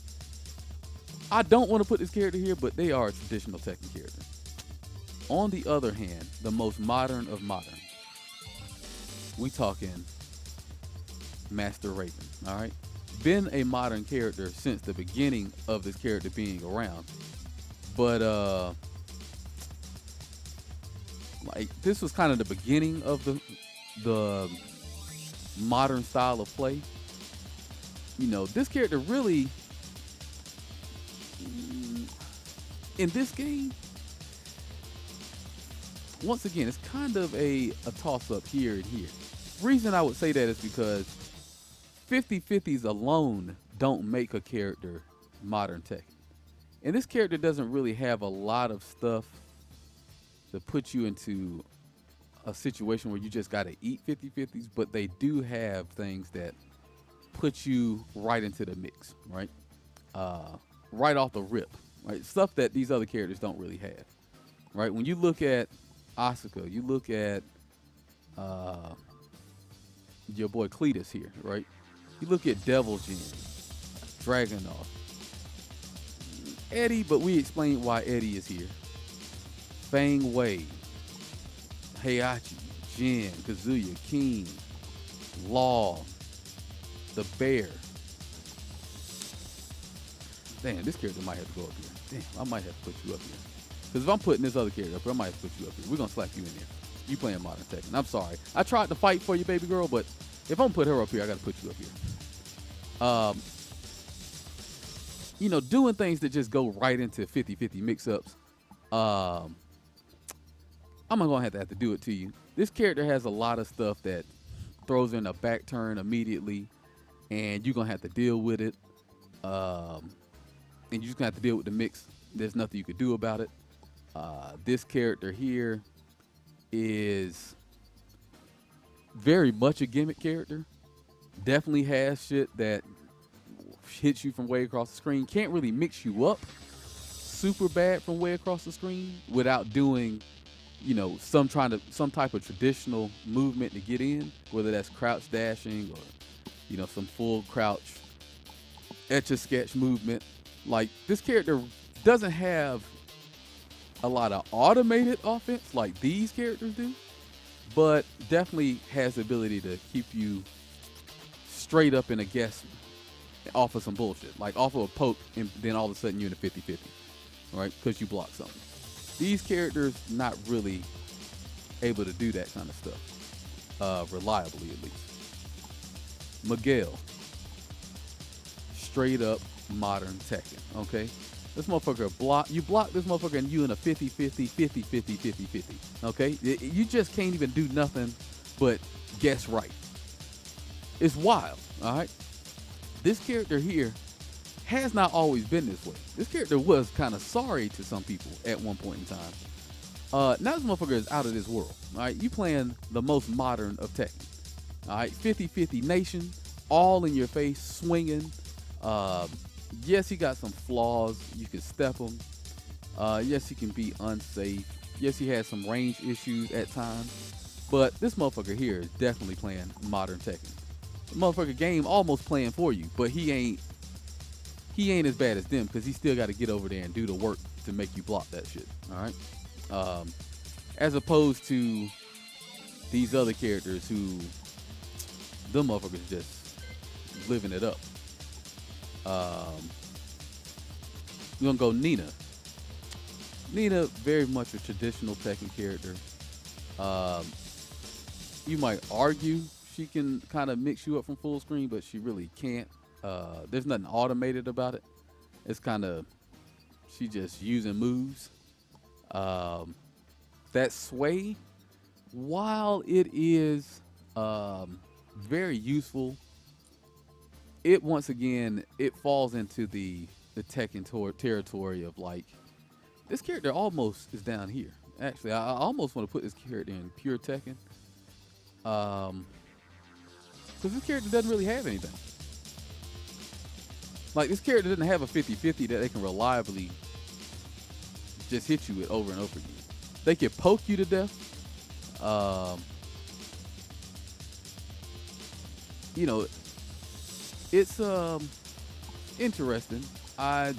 I don't want to put this character here, but they are a traditional Tekken character. On the other hand, the most modern of modern, we talking Master Raven, all right? Been a modern character since the beginning of this character being around. But, this was kind of the beginning of the modern style of play. This character really, in this game, once again, it's kind of a toss-up here and here. Reason I would say that is because 50/50s alone don't make a character modern Tekken. And this character doesn't really have a lot of stuff to put you into a situation where you just got to eat 50/50s, but they do have things that put you right into the mix, right? Right off the rip, right? Stuff that these other characters don't really have, right? When you look at Asuka, you look at your boy Cletus here, right? You look at Devil Jin, Dragunov, Eddie, but we explained why Eddie is here. Fang Wei, Heihachi, Jin, Kazuya, King, Law, the Bear. Damn, this character might have to go up here. Damn, I might have to put you up here. Because if I'm putting this other character up here, I might have to put you up here. We're going to slap you in there. You playing modern Tekken. I'm sorry. I tried to fight for you, baby girl, but if I'm going to put her up here, I got to put you up here. Doing things that just go right into 50/50 mix-ups. I'm going to have to do it to you. This character has a lot of stuff that throws in a back turn immediately, and you're going to have to deal with it. And you're just going to have to deal with the mix. There's nothing you could do about it. This character here is very much a gimmick character. Definitely has shit that hits you from way across the screen. Can't really mix you up super bad from way across the screen without doing, some type of traditional movement to get in, whether that's crouch dashing or, some full crouch etch-a-sketch movement. Like, this character doesn't have a lot of automated offense like these characters do, but definitely has the ability to keep you straight up in a guess off of some bullshit, like off of a poke, and then all of a sudden you're in a 50/50, right? Because you block something. These characters not really able to do that kind of stuff, reliably at least. Miguel, straight up modern Tekken, okay? This motherfucker you block this motherfucker and you in a 50/50, 50/50, 50/50, okay? You just can't even do nothing but guess right. It's wild, all right? This character here has not always been this way. This character was kind of sorry to some people at one point in time. Now this motherfucker is out of this world, all right? You playing the most modern of Tekken, all right? 50/50 nation, all in your face, swinging. Yes, he got some flaws. You can step him. Yes, he can be unsafe. Yes, he has some range issues at times. But this motherfucker here is definitely playing modern Tekken. The motherfucker game almost playing for you, but he ain't as bad as them because he still got to get over there and do the work to make you block that shit. All right. As opposed to these other characters who, them motherfuckers just living it up. We're gonna go Nina. Nina, very much a traditional Tekken character. You might argue she can kind of mix you up from full screen, but she really can't. There's nothing automated about it. It's kind of, she just using moves. That sway, while it is very useful, it once again, it falls into the Tekken territory of like, this character almost is down here. Actually, I almost want to put this character in pure Tekken. Because this character doesn't really have anything. Like, this character doesn't have a 50-50 that they can reliably just hit you with over and over again. They can poke you to death. You know, it's interesting. I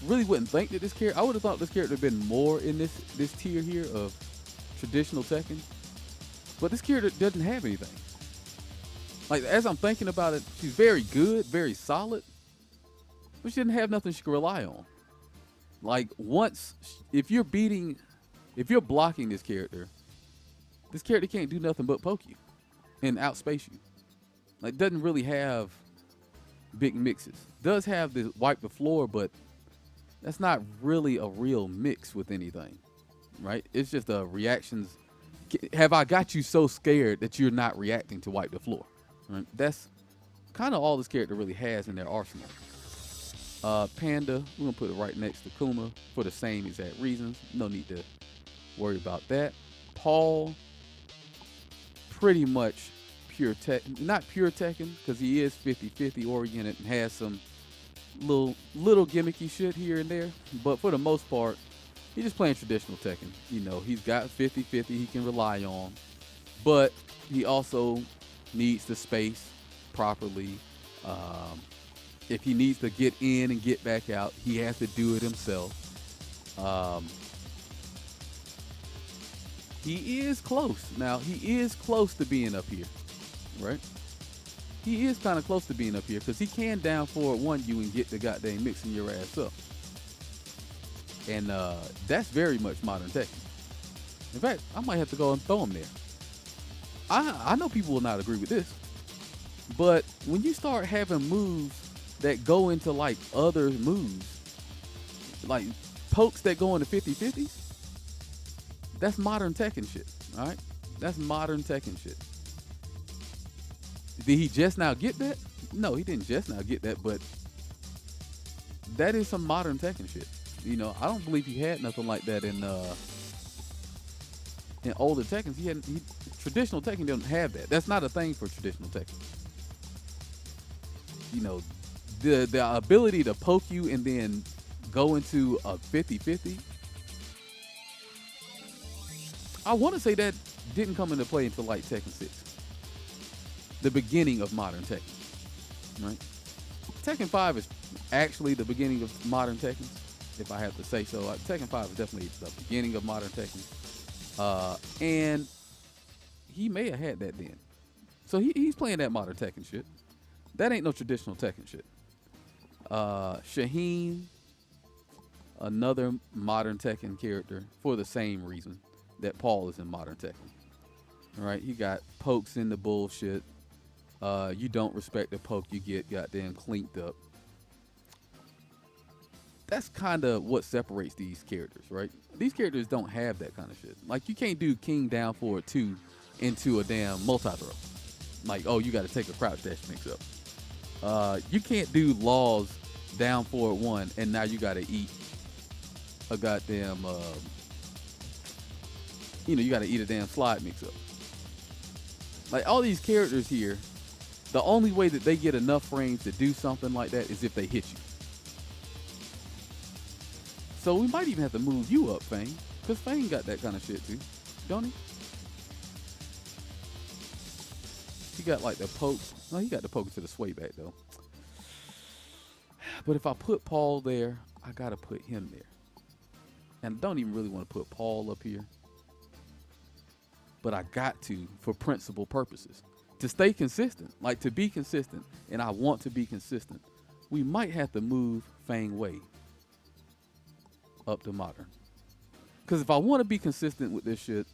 really wouldn't think that this character, I would have thought this character would have been more in this tier here of traditional Tekken. But this character doesn't have anything. Like, as I'm thinking about it, she's very good, very solid, but she didn't have nothing she could rely on. Like, if you're blocking this character can't do nothing but poke you and outspace you. Like, doesn't really have big mixes. Does have the wipe the floor, but that's not really a real mix with anything, right? It's just reactions. Have I got you so scared that you're not reacting to wipe the floor? Right? That's kind of all this character really has in their arsenal. Panda, we're going to put it right next to Kuma for the same exact reasons. No need to worry about that. Paul, pretty much pure Tekken. Not pure Tekken, because he is 50-50 oriented and has some little gimmicky shit here and there. But for the most part, he's just playing traditional Tekken. You know, he's got 50-50 he can rely on, but he also needs the space properly. If he needs to get in and get back out, he has to do it himself. He is close. Now, he is close to being up here, right? He is kind of close to being up here because he can down forward one you and get the goddamn mixing your ass up. And that's very much modern Tekken. In fact, I might have to go and throw him there. I know people will not agree with this, but when you start having moves that go into like other moves, like pokes that go into 50-50s, that's modern Tekken shit. All right, that's modern Tekken shit. Did he just now get that? No, he didn't just now get that, but that is some modern Tekken shit. You know, I don't believe he had nothing like that in older Tekkens. Traditional Tekken don't have that. That's not a thing for traditional Tekken. You know, the ability to poke you and then go into a 50-50. I want to say that didn't come into play until like Tekken 6. The beginning of modern Tekken. Right? Tekken 5 is actually the beginning of modern Tekken, if I have to say so. Tekken 5 is definitely the beginning of modern Tekken. And he may have had that then. So he's playing that modern Tekken shit. That ain't no traditional Tekken shit. Shaheen, another modern Tekken character for the same reason that Paul is in modern Tekken. All right, he got pokes in the bullshit. You don't respect the poke, you get goddamn cleaned up. That's kind of what separates these characters, right? These characters don't have that kind of shit. Like, you can't do King down forward 2 into a damn multi-throw. Like, oh, you got to take a crouch dash mix up. You can't do Laws down forward 1 and now you got to eat a goddamn, you got to eat a damn slide mix up. Like, all these characters here The only way that they get enough frames to do something like that is if they hit you. So we might even have to move you up, Fang, because Fang got that kind of shit too, don't he? He got like the poke. No, he got the poke to the sway back though. But if I put Paul there, I gotta put him there. And I don't even really want to put Paul up here. But I got to for principle purposes. To stay consistent, like to be consistent, and I want to be consistent, we might have to move Fang Wei up to modern. Because if I want to be consistent with this shit,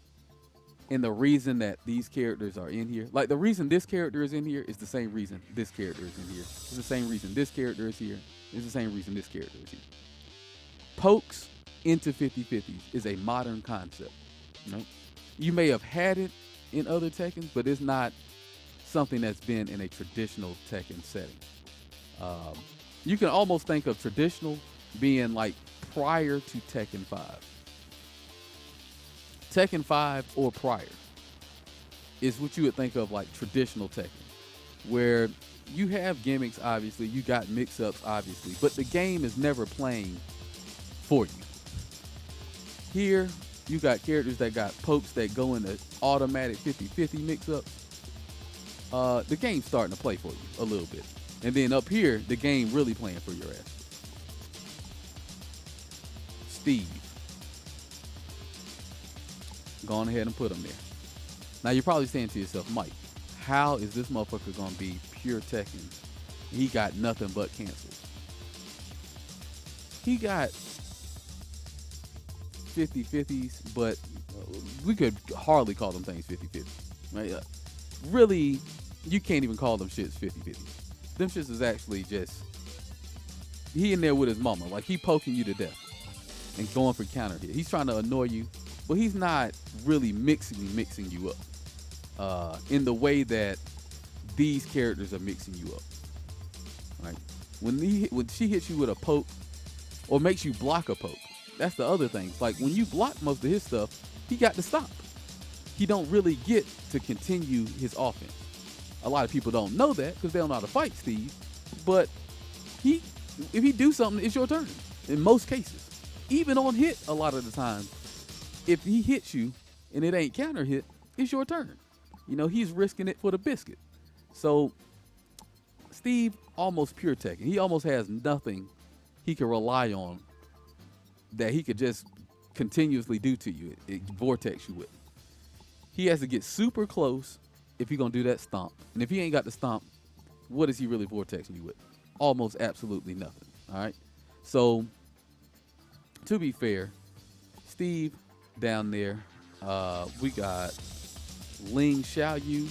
and the reason that these characters are in here, like the reason this character is in here is the same reason this character is in here. It's the same reason this character is here. It's the same reason this character is here. Pokes into 50/50s is a modern concept. Right? You may have had it in other Tekkens, but it's not something that's been in a traditional Tekken setting. You can almost think of traditional being like prior to Tekken 5. Tekken 5 or prior is what you would think of like traditional Tekken, where you have gimmicks, obviously, you got mix-ups, obviously, but the game is never playing for you. Here, you got characters that got pokes that go into automatic 50/50 mix-ups. The game's starting to play for you a little bit. And then up here, the game really playing for your ass. Steve. Go on ahead and put him there. Now you're probably saying to yourself, Mike, how is this motherfucker gonna be pure Tekken? He got nothing but cancels. He got 50/50s, but we could hardly call them things 50/50. Right? Really, you can't even call them shits 50/50. Them shits is actually just he in there with his mama, like he poking you to death and going for counter hit. He's trying to annoy you, but he's not really mixing you up in the way that these characters are mixing you up. Right? When she hits you with a poke or makes you block a poke, that's the other thing. Like when you block most of his stuff, he got to stop. He don't really get to continue his offense. A lot of people don't know that because they don't know how to fight Steve. But if he do something, it's your turn. In most cases. Even on hit, a lot of the time, if he hits you and it ain't counter hit, it's your turn. You know, he's risking it for the biscuit. So Steve, almost pure Tekken. He almost has nothing he can rely on that he could just continuously do to you. It vortex you with. He has to get super close if he's going to do that stomp. And if he ain't got the stomp, what is he really vortexing you with? Almost absolutely nothing. All right? So, to be fair, Steve down there, we got Ling Xiaoyu.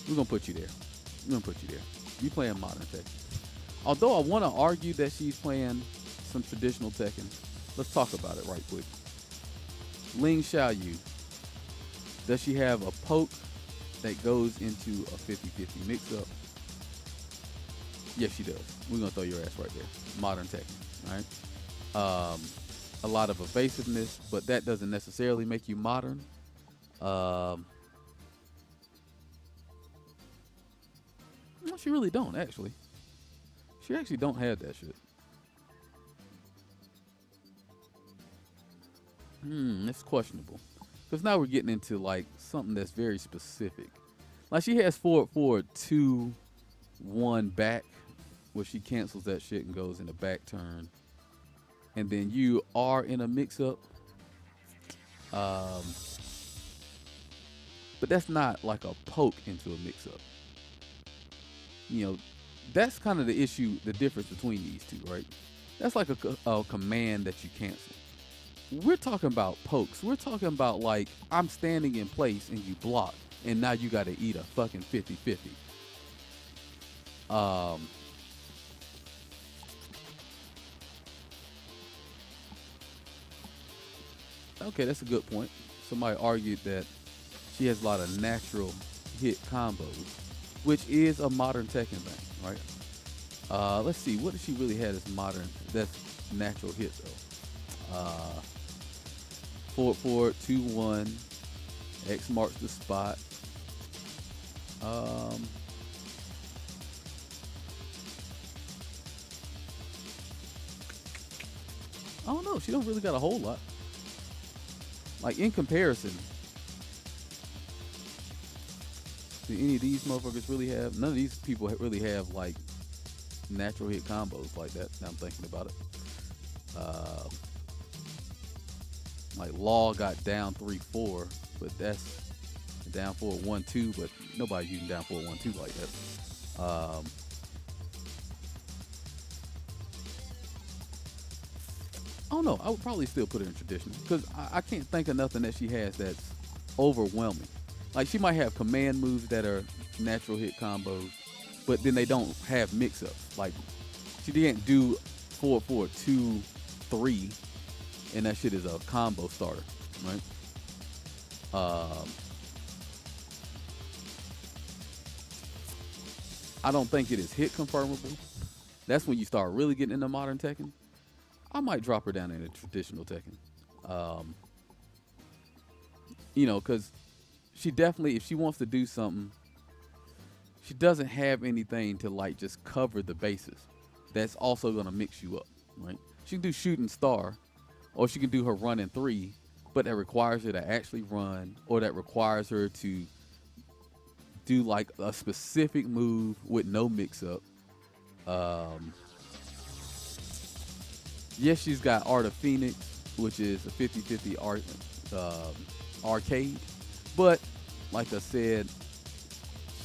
We're going to put you there. You playing modern Tekken. Although I want to argue that she's playing some traditional Tekken, let's talk about it right quick. Ling Xiaoyu, does she have a poke that goes into a 50/50 mix-up? Yes, she does. We're going to throw your ass right there. Modern Tekken, all right? A lot of evasiveness, but that doesn't necessarily make you modern. No, she really don't, actually. She actually don't have that shit. It's questionable. Because now we're getting into, like, something that's very specific. Like, she has forward 2-1 back, where she cancels that shit and goes in a back turn. And then you are in a mix-up. But that's not like a poke into a mix-up. You know, that's kind of the issue, the difference between these two, right? That's like a command that you cancel. We're talking about pokes. We're talking about like, I'm standing in place and you block, and now you got to eat a fucking 50/50. Okay, that's a good point. Somebody argued that she has a lot of natural hit combos, which is a modern Tekken thing, right? Let's see, what does she really have as modern, that's natural hit though? Forward, forward, 2-1. X marks the spot. I don't know. She don't really got a whole lot. Like, in comparison, do any of these motherfuckers really have? None of these people really have, like, natural hit combos like that. Now I'm thinking about it. Like, Law got down 3-4, but that's down 4-1-2, but nobody's using down 4-1-2 like that. I don't know. I would probably still put her in traditional because I can't think of nothing that she has that's overwhelming. Like, she might have command moves that are natural hit combos, but then they don't have mix-ups. Like, she didn't do 4-4-2-3, and that shit is a combo starter, right? I don't think it is hit confirmable. That's when you start really getting into modern Tekken. I might drop her down in a traditional Tekken. Because she definitely, if she wants to do something, she doesn't have anything to, like, just cover the bases. That's also going to mix you up, right? She can do shooting star, or she can do her run in 3, but that requires her to actually run, or that requires her to do, like, a specific move with no mix-up. Yes, she's got Art of Phoenix, which is a 50-50 arcade. But, like I said,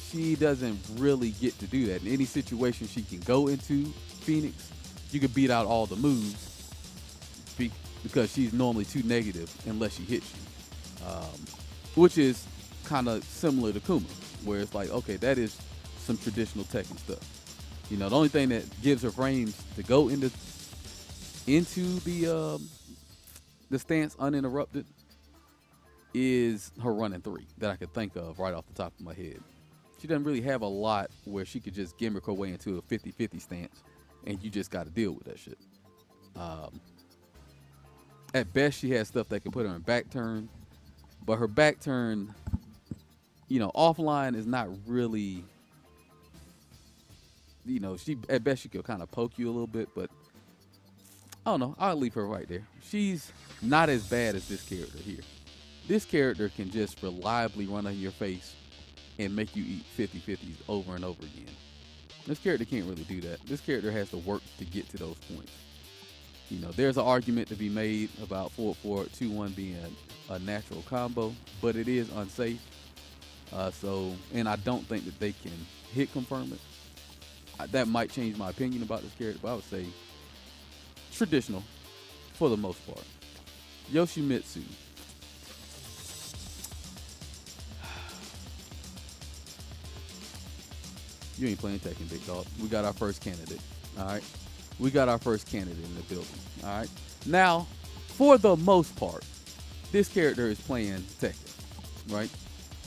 she doesn't really get to do that. In any situation she can go into Phoenix, you can beat out all the moves because she's normally too negative unless she hits you. Which is kind of similar to Kuma, where it's like, okay, that is some traditional Tekken stuff. You know, the only thing that gives her frames to go into the stance uninterrupted is her running 3 that I could think of right off the top of my head. She doesn't really have a lot where she could just gimmick her way into a 50-50 stance, and you just got to deal with that shit. At best, she has stuff that can put her in back turn, but her back turn, offline is not really, she at best she could kind of poke you a little bit, but I don't know. I'll leave her right there. She's not as bad as this character here. This character can just reliably run on your face and make you eat 50-50s over and over again. This character can't really do that. This character has to work to get to those points. There's an argument to be made about 4-4-2-1 being a natural combo, but it is unsafe. And I don't think that they can hit confirm it. That might change my opinion about this character, but I would say traditional for the most part. Yoshimitsu. You ain't playing Tekken, big dog. We got our first candidate. All right. We got our first candidate in the building. All right. Now, for the most part, this character is playing Tekken. Right?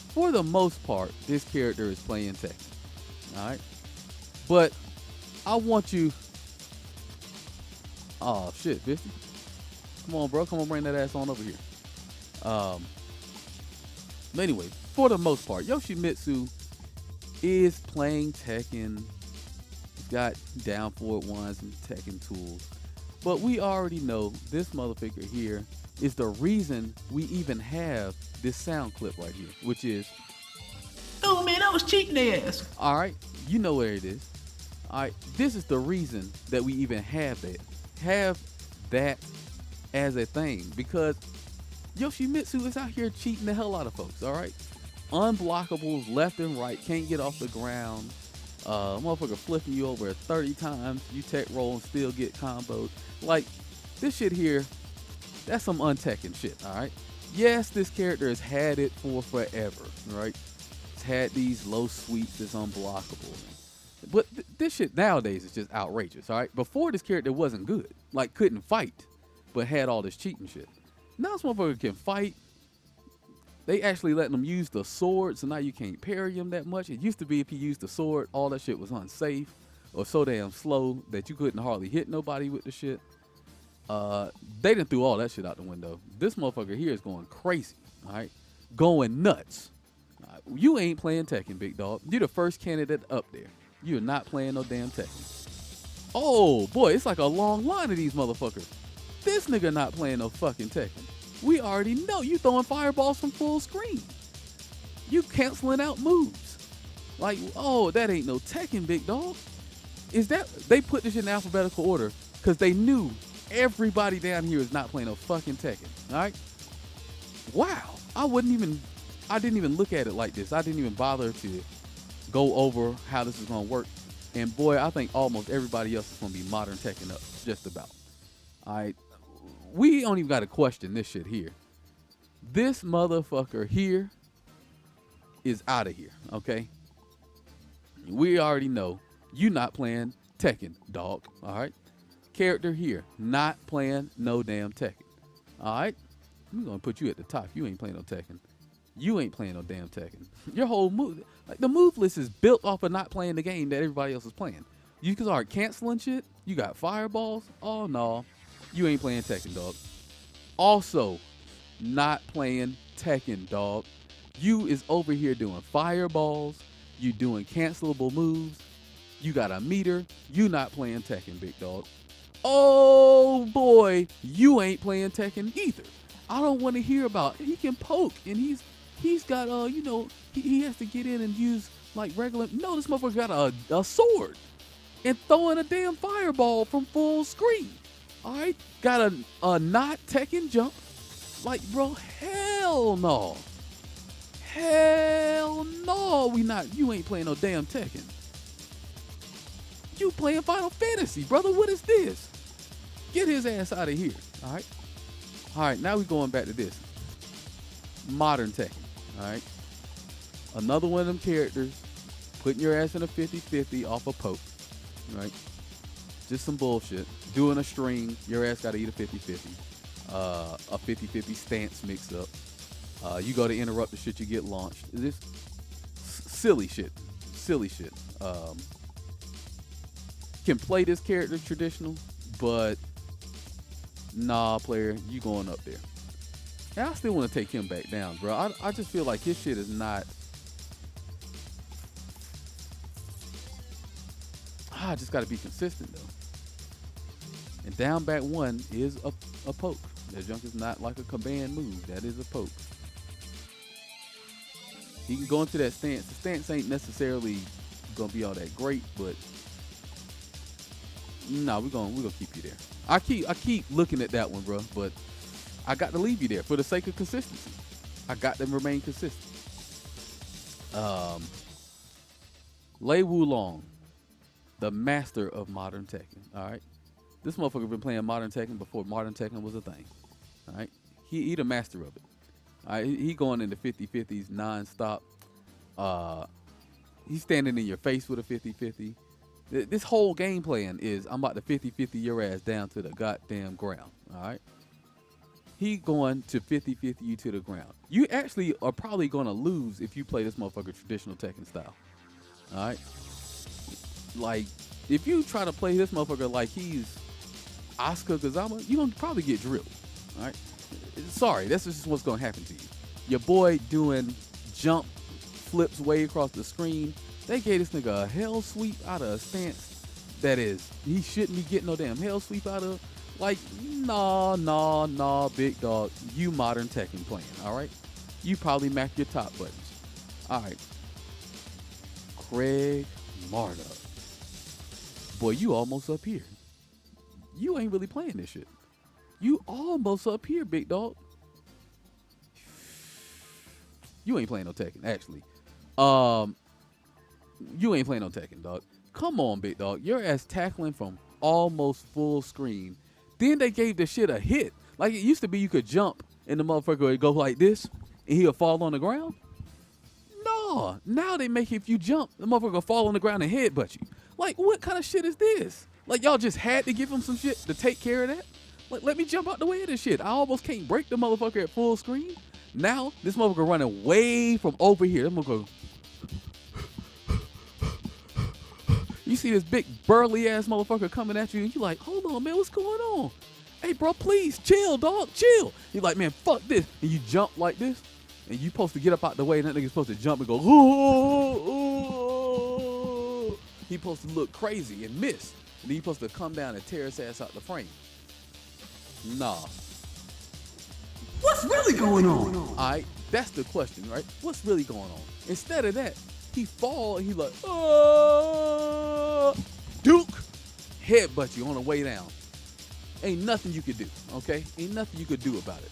For the most part, this character is playing Tekken. All right. But I want you. Oh, shit, 50. Come on, bro. Come on, bring that ass on over here. But anyway, for the most part, Yoshimitsu is playing Tekken. He's got down forward ones and Tekken tools. But we already know this motherfucker here is the reason we even have this sound clip right here, which is, oh man, I was cheating ass. All right, you know where it is. All right, this is the reason that we even have that as a thing, because Yoshimitsu is out here cheating the hell out of folks. All right, unblockables left and right, can't get off the ground. Motherfucker flipping you over 30 times, you tech roll and still get comboed. Like, this shit here, that's some untekken shit, all right? Yes, this character has had it for forever, right? It's had these low sweeps that's unblockable. But this shit nowadays is just outrageous, all right? Before, this character wasn't good. Like, couldn't fight, but had all this cheating shit. Now this motherfucker can fight. They actually letting him use the sword, so now you can't parry him that much. It used to be if he used the sword, all that shit was unsafe or so damn slow that you couldn't hardly hit nobody with the shit. Uh, they done threw all that shit out the window. This motherfucker here is going crazy. All right, going nuts. You ain't playing Tekken, big dog. You're the first candidate up there. You're not playing no damn Tekken. Oh boy, it's like a long line of these motherfuckers. This nigga not playing no fucking Tekken. We already know you throwing fireballs from full screen. You canceling out moves. Like, oh, that ain't no Tekken, big dog. Is that they put this in alphabetical order because they knew everybody down here is not playing no fucking Tekken. All right. Wow. I didn't even look at it like this. I didn't even bother to go over how this is gonna work. And boy, I think almost everybody else is gonna be modern Tekken up, just about. All right. We don't even got to question this shit here. This motherfucker here is out of here, okay? We already know you not playing Tekken, dog, all right? Character here, not playing no damn Tekken, all right? I'm going to put you at the top. You ain't playing no Tekken. You ain't playing no damn Tekken. Your whole move, like the move list is built off of not playing the game that everybody else is playing. You can start canceling shit. You got fireballs. Oh, no. You ain't playing Tekken, dog. Also, not playing Tekken, dog. You is over here doing fireballs. You doing cancelable moves. You got a meter. You not playing Tekken, big dog. Oh, boy. You ain't playing Tekken either. I don't want to hear about it. He can poke, and he's got, he has to get in and use, like, regular. No, this motherfucker got a sword and throwing a damn fireball from full screen. All right, got a not Tekken jump. Like, bro, hell no. Hell no, you ain't playing no damn Tekken. You playing Final Fantasy, brother. What is this? Get his ass out of here, all right? All right, now we're going back to this. Modern Tekken, all right? Another one of them characters putting your ass in a 50-50 off a poke, right? Just some bullshit. Doing a string, your ass got to eat a 50-50. A 50-50 stance mix up. You go to interrupt the shit, you get launched. This silly shit. Silly shit. Can play this character traditional, but nah, player, you going up there. And I still want to take him back down, bro. I just feel like his shit is not. I just got to be consistent, though. And down back one is a poke. That junk is not like a command move. That is a poke. He can go into that stance. The stance ain't necessarily going to be all that great, but no, we're gonna keep you there. I keep looking at that one, bro, but I got to leave you there for the sake of consistency. I got to remain consistent. Lei Wulong, the master of modern Tekken. All right, this motherfucker been playing modern Tekken before modern Tekken was a thing. All right, he the master of it. All right, he going into 50-50s non-stop. He's standing in your face with a 50-50. This whole game plan is I'm about to 50-50 your ass down to the goddamn ground. All right, he going to 50-50 you to the ground. You actually are probably going to lose if you play this motherfucker traditional Tekken style. All right, like if you try to play this motherfucker like he's Asuka Kazama, you're going to probably get drilled. All right, sorry, that's just what's going to happen to you. Your boy doing jump flips way across the screen. They gave this nigga a hell sweep out of a stance that is, he shouldn't be getting no damn hell sweep out of. Like, nah, big dog. You modern Tekken playing, all right? You probably mac your top buttons. All right. Craig Marduk. Boy, you almost up here. You ain't really playing this shit. You almost up here, big dog. You ain't playing no Tekken, actually. You ain't playing no Tekken, dog. Come on, big dog. Your ass tackling from almost full screen. Then they gave the shit a hit. Like it used to be you could jump and the motherfucker would go like this and he'll fall on the ground. No. Now they make if you jump, the motherfucker will fall on the ground and headbutt you. Like, what kind of shit is this? Like, y'all just had to give him some shit to take care of that? Like, let me jump out the way of this shit. I almost can't break the motherfucker at full screen. Now, this motherfucker running way from over here. This motherfucker. You see this big burly ass motherfucker coming at you, and you like, hold on, man, what's going on? Hey, bro, please chill, dog, chill. He's like, man, fuck this. And you jump like this, and you supposed to get up out the way, and that nigga's supposed to jump and go, oh. He supposed to look crazy and miss. And then he supposed to come down and tear his ass out the frame. Nah. What's really going on? All right, that's the question, right? What's really going on? Instead of that, he fall, and he like, oh, Duke, headbutt you on the way down. Ain't nothing you could do, okay? Ain't nothing you could do about it.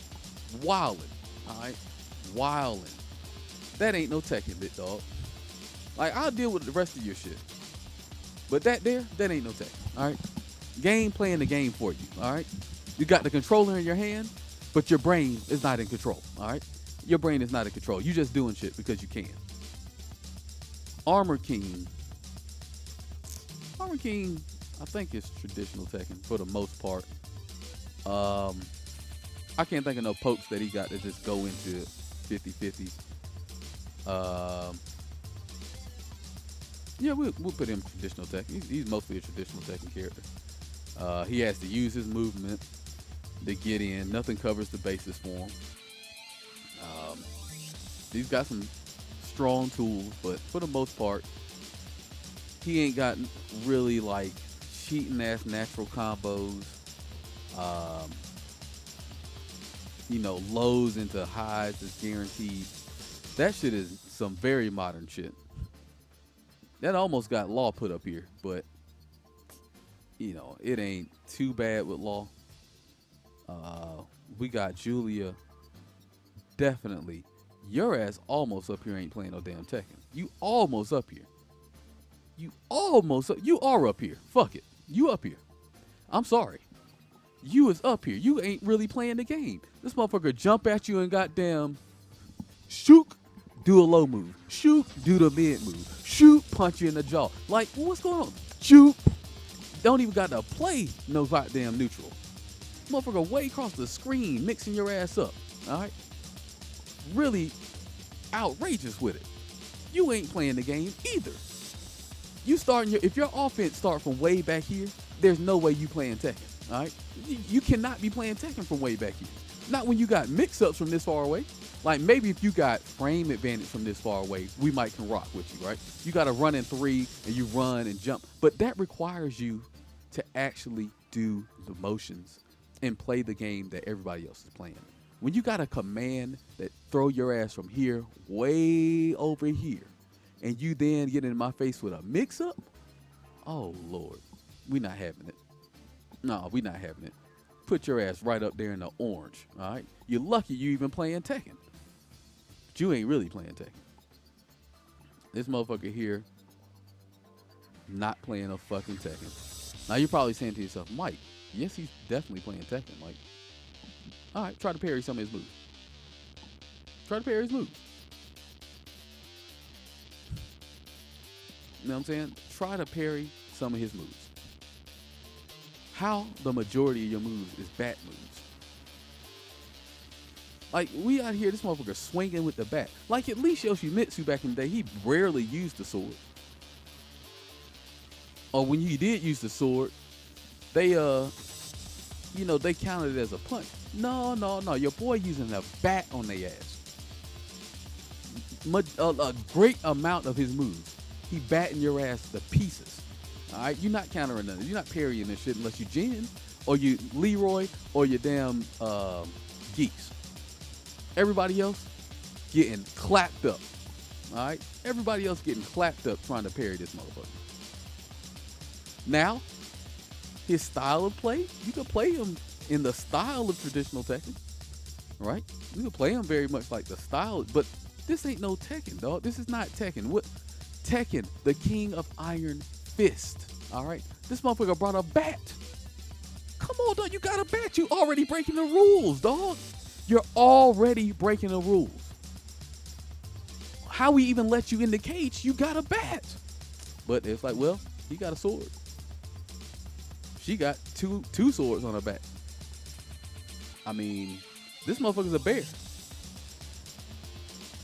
Wildin', all right? Wildin'. That ain't no Tekken, bit dog. Like, I'll deal with the rest of your shit. But that ain't no Tekken, all right? Game playing the game for you, all right? You got the controller in your hand, but your brain is not in control, all right? Your brain is not in control. You just doing shit because you can. Armor King, I think it's traditional Tekken for the most part. I can't think of no pokes that he got to just go into 50-50. Yeah, we'll put him traditional Tekken. He's mostly a traditional Tekken character. He has to use his movement to get in. Nothing covers the bases for him. He's got some strong tools, but for the most part, he ain't got really like cheating ass natural combos. Lows into highs is guaranteed. That shit is some very modern shit. That almost got Law put up here, but it ain't too bad with Law. We got Julia. Definitely. Your ass almost up here ain't playing no damn Tekken. You almost up here. You are up here. Fuck it. You up here. I'm sorry. You is up here. You ain't really playing the game. This motherfucker jump at you and goddamn shoot, do a low move. Shoot, do the mid move. Shoot, punch you in the jaw. Like, what's going on? Shoot. Don't even got to play no goddamn neutral. Motherfucker way across the screen mixing your ass up. All right? Really outrageous with it. You ain't playing the game either. If your offense start from way back here, there's no way you playing Tekken. All right? You cannot be playing Tekken from way back here. Not when you got mix-ups from this far away. Like, maybe if you got frame advantage from this far away, we might can rock with you, right? You got to run in 3 and you run and jump. But that requires you to actually do the motions and play the game that everybody else is playing. When you got a command that throw your ass from here way over here, and you then get in my face with a mix-up, oh, Lord, we not having it. No, we not having it. Put your ass right up there in the orange, all right? You're lucky you even playing Tekken. But you ain't really playing Tekken. This motherfucker here not playing a fucking Tekken. Now, you're probably saying to yourself, Mike, yes, he's definitely playing Tekken, Mike. All right, try to parry some of his moves. Try to parry his moves. You know what I'm saying? Try to parry some of his moves. How the majority of your moves is bat moves. Like, we out here, this motherfucker swinging with the bat. Like, at least Yoshimitsu back in the day, he rarely used the sword. Or when he did use the sword, they they counted it as a punch. No. Your boy using a bat on their ass. A great amount of his moves, he batting your ass to pieces. All right, you're not countering nothing. You're not parrying this shit unless you Jin or you Leroy or your damn Geeks. Everybody else getting clapped up. All right, everybody else getting clapped up trying to parry this motherfucker. Now, his style of play, you can play him in the style of traditional Tekken, right? You can play him very much like the style, but this ain't no Tekken, dog. This is not Tekken. What? Tekken, the king of Iron Fist, all right? This motherfucker brought a bat. Come on, dog. You got a bat. You already breaking the rules, dog. You're already breaking the rules. How we even let you in the cage? You got a bat. But it's like, well, he got a sword. She got two swords on her back. I mean, this motherfucker's a bear.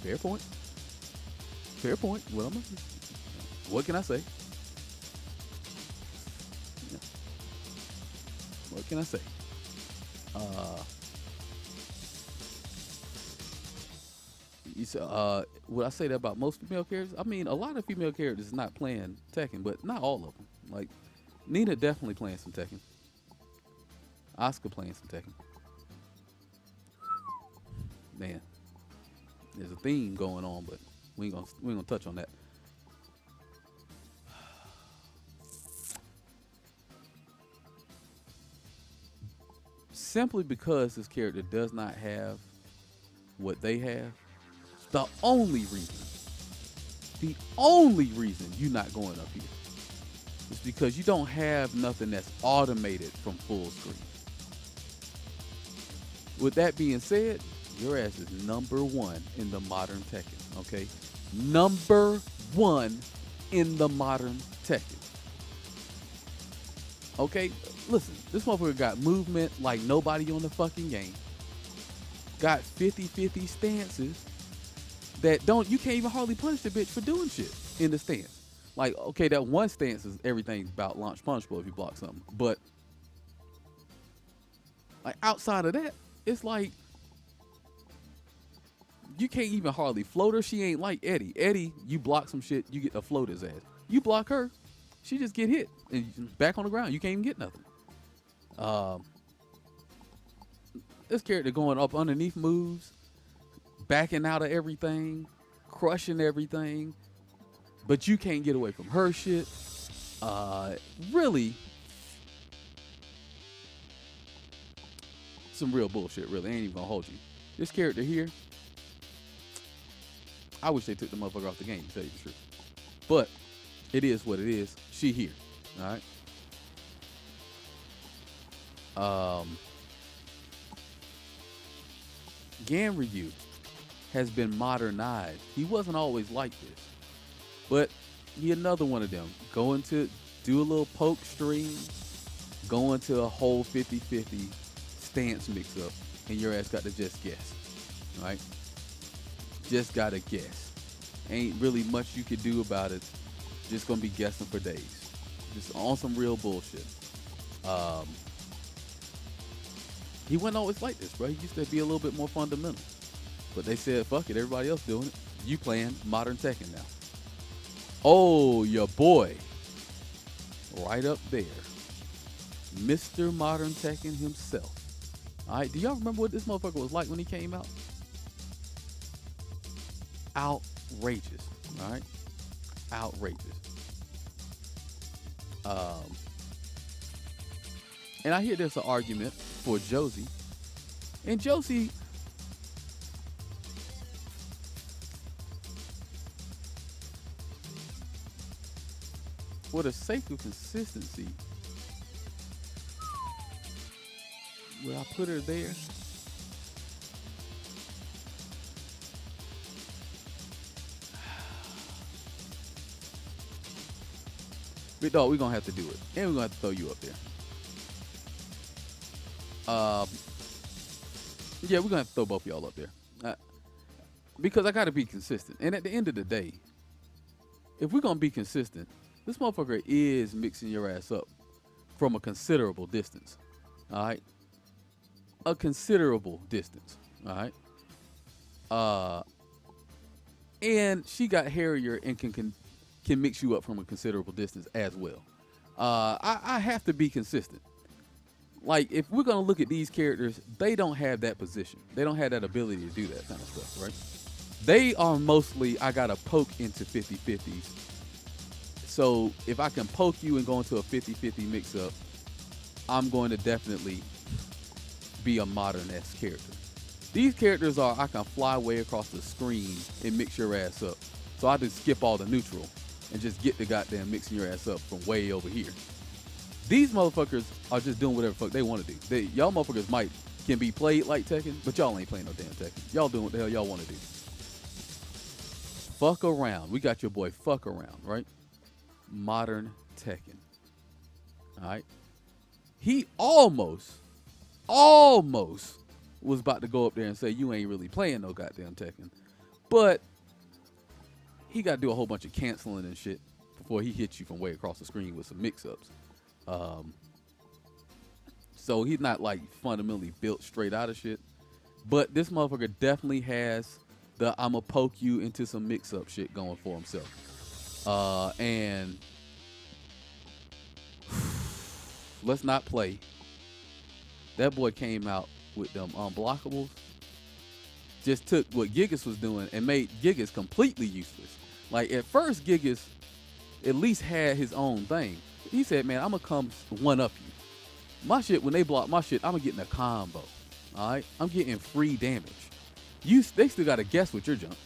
Fair point. Fair point. What can I say? What can I say? Uh, would I say that about most female characters? I mean, a lot of female characters not playing Tekken, but not all of them. Like Nina definitely playing some Tekken. Asuka playing some Tekken. Man, there's a theme going on, but we ain't gonna touch on that. Simply because this character does not have what they have, the only reason you're not going up here is because you don't have nothing that's automated from full screen. With that being said, your ass is number one in the modern Tekken, okay? Number one in the modern Tekken. Okay, listen, this motherfucker got movement like nobody on the fucking game. Got 50-50 stances that you can't even hardly punish the bitch for doing shit in the stance. Like, okay, that one stance is everything about launch punishable if you block something. But like outside of that, it's like you can't even hardly float her. She ain't like Eddie. Eddie, you block some shit, you get to float his ass. You block her, she just get hit and back on the ground. You can't even get nothing. This character going up underneath moves, backing out of everything, crushing everything, but you can't get away from her shit. Really, some real bullshit. Really, ain't even gonna hold you. This character here, I wish they took the motherfucker off the game, to tell you the truth. But it is what it is. She here. All right. Ganryu has been modernized. He wasn't always like this, but he another one of them. Going to do a little poke stream, going to a whole 50-50 stance mix up, and your ass got to just guess. All right? Just gotta guess. Ain't really much you could do about it. Just gonna be guessing for days. Just on some real bullshit. He wasn't always like this, bro. He used to be a little bit more fundamental. But they said, fuck it, everybody else doing it. You playing modern Tekken now. Oh, your boy. Right up there. Mr. Modern Tekken himself. Alright, do y'all remember what this motherfucker was like when he came out? Outrageous. Alright? Outrageous. And I hear there's an argument for Josie. And Josie, for the sake of consistency, would I put her there? Big dog, we're going to have to do it. And we're going to have to throw you up there. Yeah, we're going to have to throw both of y'all up there. Because I got to be consistent. And at the end of the day, if we're going to be consistent, this motherfucker is mixing your ass up from a considerable distance. All right? A considerable distance. All right? And she got hairier and can mix you up from a considerable distance as well. I have to be consistent. Like, if we're going to look at these characters, they don't have that position. They don't have that ability to do that kind of stuff, right? They are mostly, I got to poke into 50-50s. So if I can poke you and go into a 50-50 mix-up, I'm going to definitely be a modern-esque character. These characters are, I can fly way across the screen and mix your ass up. So I just skip all the neutral and just get the goddamn mixing your ass up from way over here. These motherfuckers are just doing whatever the fuck they want to do. Y'all motherfuckers can be played like Tekken, but y'all ain't playing no damn Tekken. Y'all doing what the hell y'all want to do. Fuck around. We got your boy fuck around, right? Modern Tekken. Alright? He almost was about to go up there and say, you ain't really playing no goddamn Tekken. But he got to do a whole bunch of canceling and shit before he hits you from way across the screen with some mix-ups. So he's not like fundamentally built straight out of shit. But this motherfucker definitely has the I'ma poke you into some mix up shit going for himself. And let's not play. That boy came out with them unblockables. Just took what Gigas was doing and made Gigas completely useless. Like at first, Gigas at least had his own thing. He said, "Man, I'm gonna come one up you. My shit, when they block my shit, I'm getting a combo. All right, I'm getting free damage. They still gotta guess with your junk.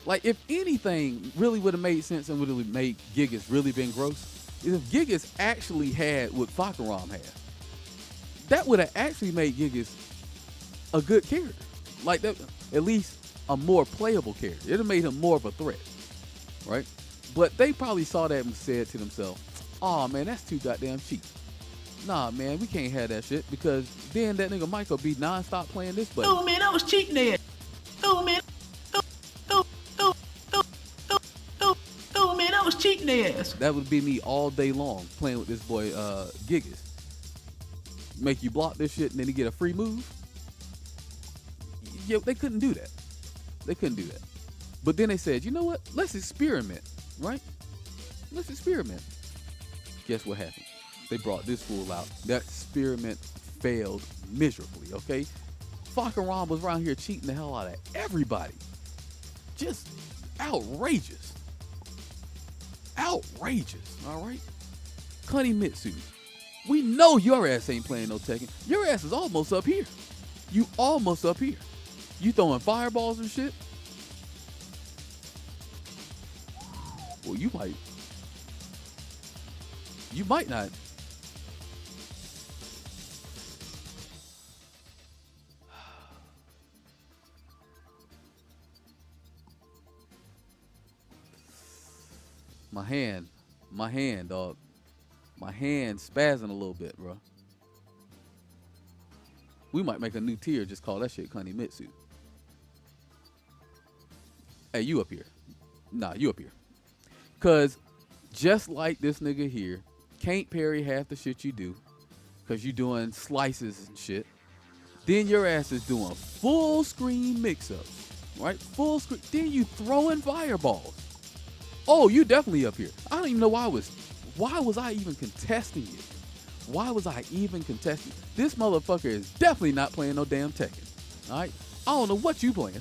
Like if anything really would have made sense and would have made Gigas really been gross, is if Gigas actually had what Fakaram had. That would have actually made Gigas a good character. Like that, at least a more playable character. It'd have made him more of a threat, right? But they probably saw that and said to themselves, "Oh man, that's too goddamn cheap. Nah, man, we can't have that shit because then that nigga Michael be nonstop playing this button." Oh man, I was cheating there. Oh man. Oh man, I was cheating ass. That would be me all day long playing with this boy Gigas. Make you block this shit and then he get a free move. Yeah, they couldn't do that. They couldn't do that. But then they said, you know what? Let's experiment, right? Let's experiment. Guess what happened? They brought this fool out. That experiment failed miserably, okay? Fakaram was around here cheating the hell out of everybody. Just outrageous. Outrageous, all right? Cunny Mitsu. We know your ass ain't playing no Tekken. Your ass is almost up here. You almost up here. You throwing fireballs and shit? Well, you might not. My hand, dog. My hand spazzing a little bit, bro. We might make a new tier, just call that shit Cunny Mitsu. Hey, you up here. Nah, you up here. Cause just like this nigga here, can't parry half the shit you do. Cause you doing slices and shit. Then your ass is doing full screen mix-ups. Right? Full screen. Then you throwing fireballs. Oh, you definitely up here. I don't even know why was I even contesting it? Why was I even contesting? This motherfucker is definitely not playing no damn Tekken. All right? I don't know what you playing.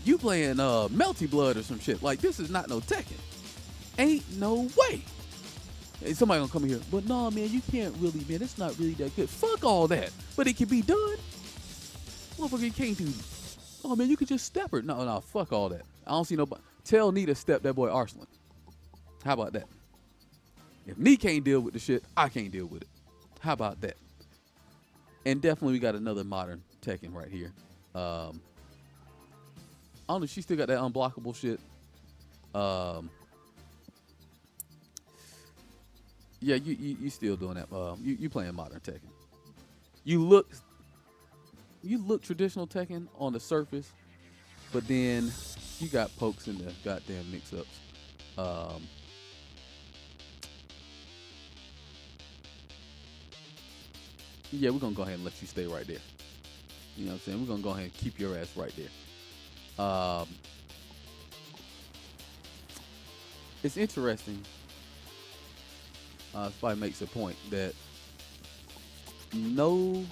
You playing Melty Blood or some shit. Like, this is not no Tekken. Ain't no way. And somebody gonna come in here, but nah, man, you can't really, man. It's not really that good. Fuck all that. But it can be done. Motherfucker, you can't do. Oh, man, you could just step her. No, fuck all that. I don't see nobody. Tell Nee to step that boy Arslan. How about that? If Nee can't deal with the shit, I can't deal with it. How about that? And definitely we got another modern Tekken right here. I don't know if she still got that unblockable shit. Yeah, you still doing that. You playing modern Tekken. You look traditional Tekken on the surface, but then you got pokes in the goddamn mix-ups. Yeah, we're gonna go ahead and let you stay right there. You know what I'm saying? We're gonna go ahead and keep your ass right there. It's interesting. Spy makes a point that no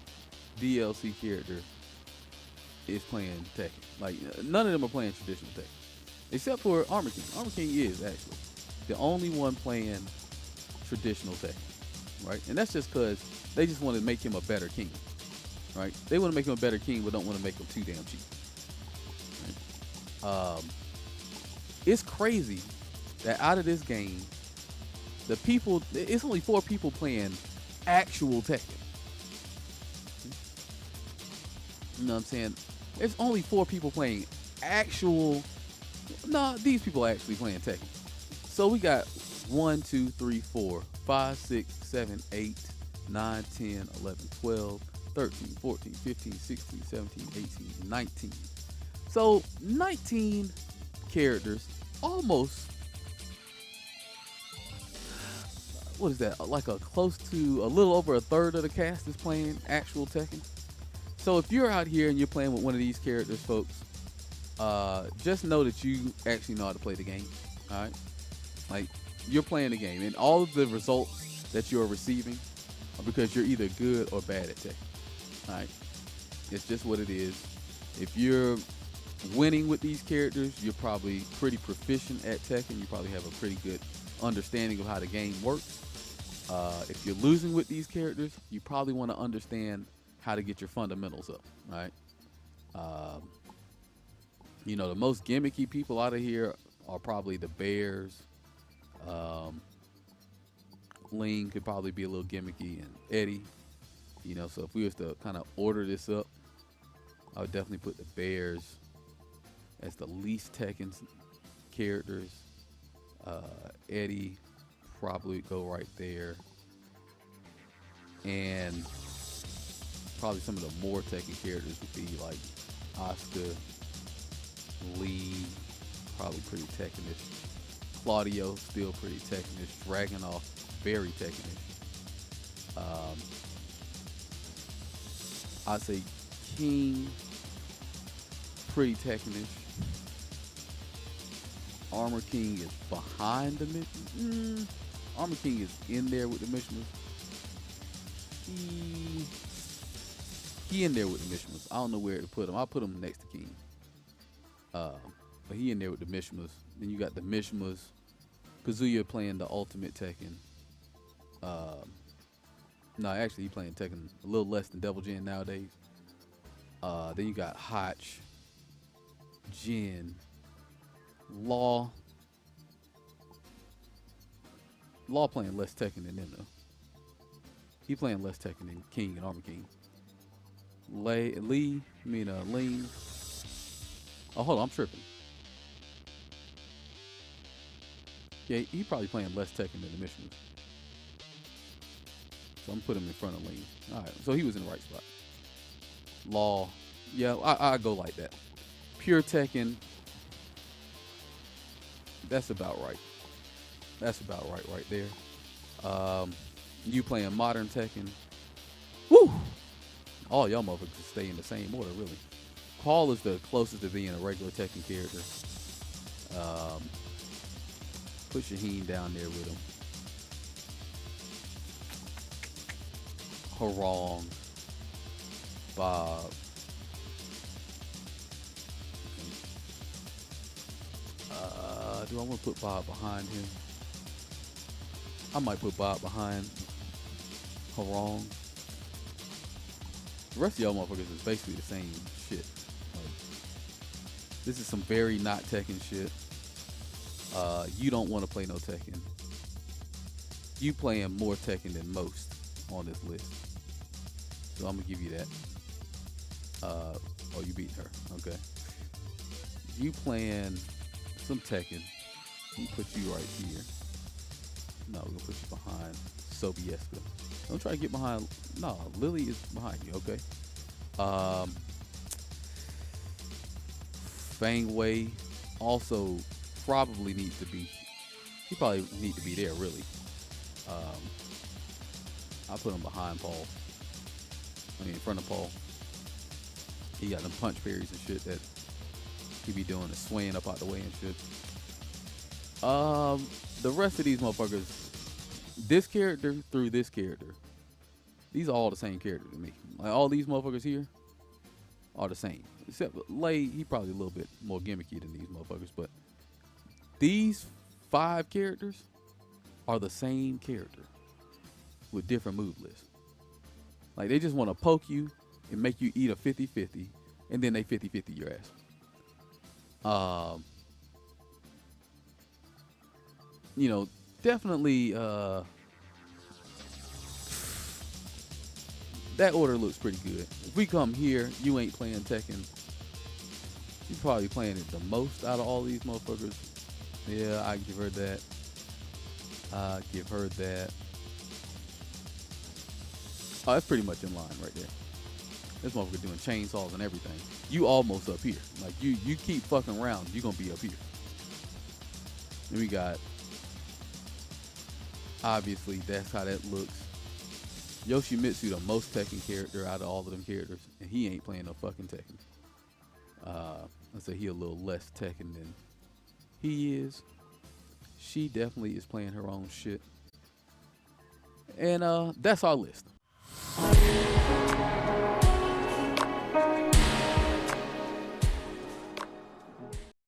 DLC character is playing Tekken. Like, none of them are playing traditional Tekken. Except for Armor King. Armor King is, actually, the only one playing traditional Tekken. Right? And that's just because they just want to make him a better king. Right? They want to make him a better king, but don't want to make him too damn cheap. Right? It's crazy that out of this game, it's only 4 people playing actual Tekken. You know what I'm saying? There's only 4 people playing actual. Nah, these people are actually playing Tekken. So we got 1, 2, 3, 4, 5, 6, 7, 8, 9, 10, 11, 12, 13, 14, 15, 16, 17, 18, 19. So 19 characters, almost. what is that? Like a close to a little over a third of the cast is playing actual Tekken. So if you're out here and you're playing with one of these characters, folks, just know that you actually know how to play the game. All right, like you're playing the game, and all of the results that you're receiving are because you're either good or bad at Tekken. All right, it's just what it is. If you're winning with these characters, you're probably pretty proficient at Tekken. You probably have a pretty good understanding of how the game works. If you're losing with these characters, you probably want to understand how to get your fundamentals up, right? The most gimmicky people out of here are probably the Bears. Ling could probably be a little gimmicky, and Eddie. So if we was to kind of order this up, I would definitely put the Bears as the least Tekken characters. Eddie probably would go right there, and probably some of the more Tekken characters would be like Asuka, Lee, probably pretty Tekkenish. Claudio, still pretty Tekkenish. Dragunov, very Tekkenish. I'd say King, pretty Tekkenish. Armor King is behind the mission. Armor King is in there with the missioners. He in there with the missioners. I don't know where to put him. I'll put him next to King. But he in there with the Mishmas. Then you got the Mishmas. Kazuya playing the Ultimate Tekken. No, actually he playing Tekken a little less than Devil Jin nowadays. Then you got Hotch, Jin, Law. Law playing less Tekken than them though. He playing less Tekken than King and Armor King. Lean. Oh, hold on, I'm tripping. Yeah, he probably playing less Tekken than the Missioners. So I'm putting him in front of Lean. All right, so he was in the right spot. Law, yeah, I go like that. Pure Tekken, that's about right. That's about right there. You playing modern Tekken. Woo! All y'all motherfuckers stay in the same order, really. Paul is the closest to being a regular Tekken character. Put Shaheen down there with him. Harong. Bob. Do I want to put Bob behind him? I might put Bob behind Harong. The rest of y'all motherfuckers is basically the same shit. Like, this is some very not Tekken shit. You don't want to play no Tekken. You playing more Tekken than most on this list. So I'm gonna give you that. Oh, you beat her. Okay. You playing some Tekken. I'm gonna put you right here. No, we're gonna put you behind Sobieska. Don't try to get behind. No, Lily is behind you. Okay. Fang Wei also probably needs to be. He probably need to be there really. I'll put him behind Paul. In front of Paul. He got them punch parries and shit that he be doing, the swaying up out the way and shit. The rest of these motherfuckers, this character through this character, these are all the same character to me. Like all these motherfuckers here are the same. Except Lei, he probably a little bit more gimmicky than these motherfuckers, but these 5 characters are the same character with different move lists. Like they just want to poke you and make you eat a 50-50, and then they 50-50 your ass. Definitely that order looks pretty good. If we come here, you ain't playing Tekken. You probably playing it the most out of all these motherfuckers. Yeah, I give her that. Oh, that's pretty much in line right there. This motherfucker doing chainsaws and everything. You almost up here. Like you keep fucking around, you gonna be up here. Then we got obviously that's how that looks. Yoshimitsu, the most Tekken character out of all of them characters, and he ain't playing no fucking Tekken. Let's say he a little less Tekken than he is. She definitely is playing her own shit. And that's our list.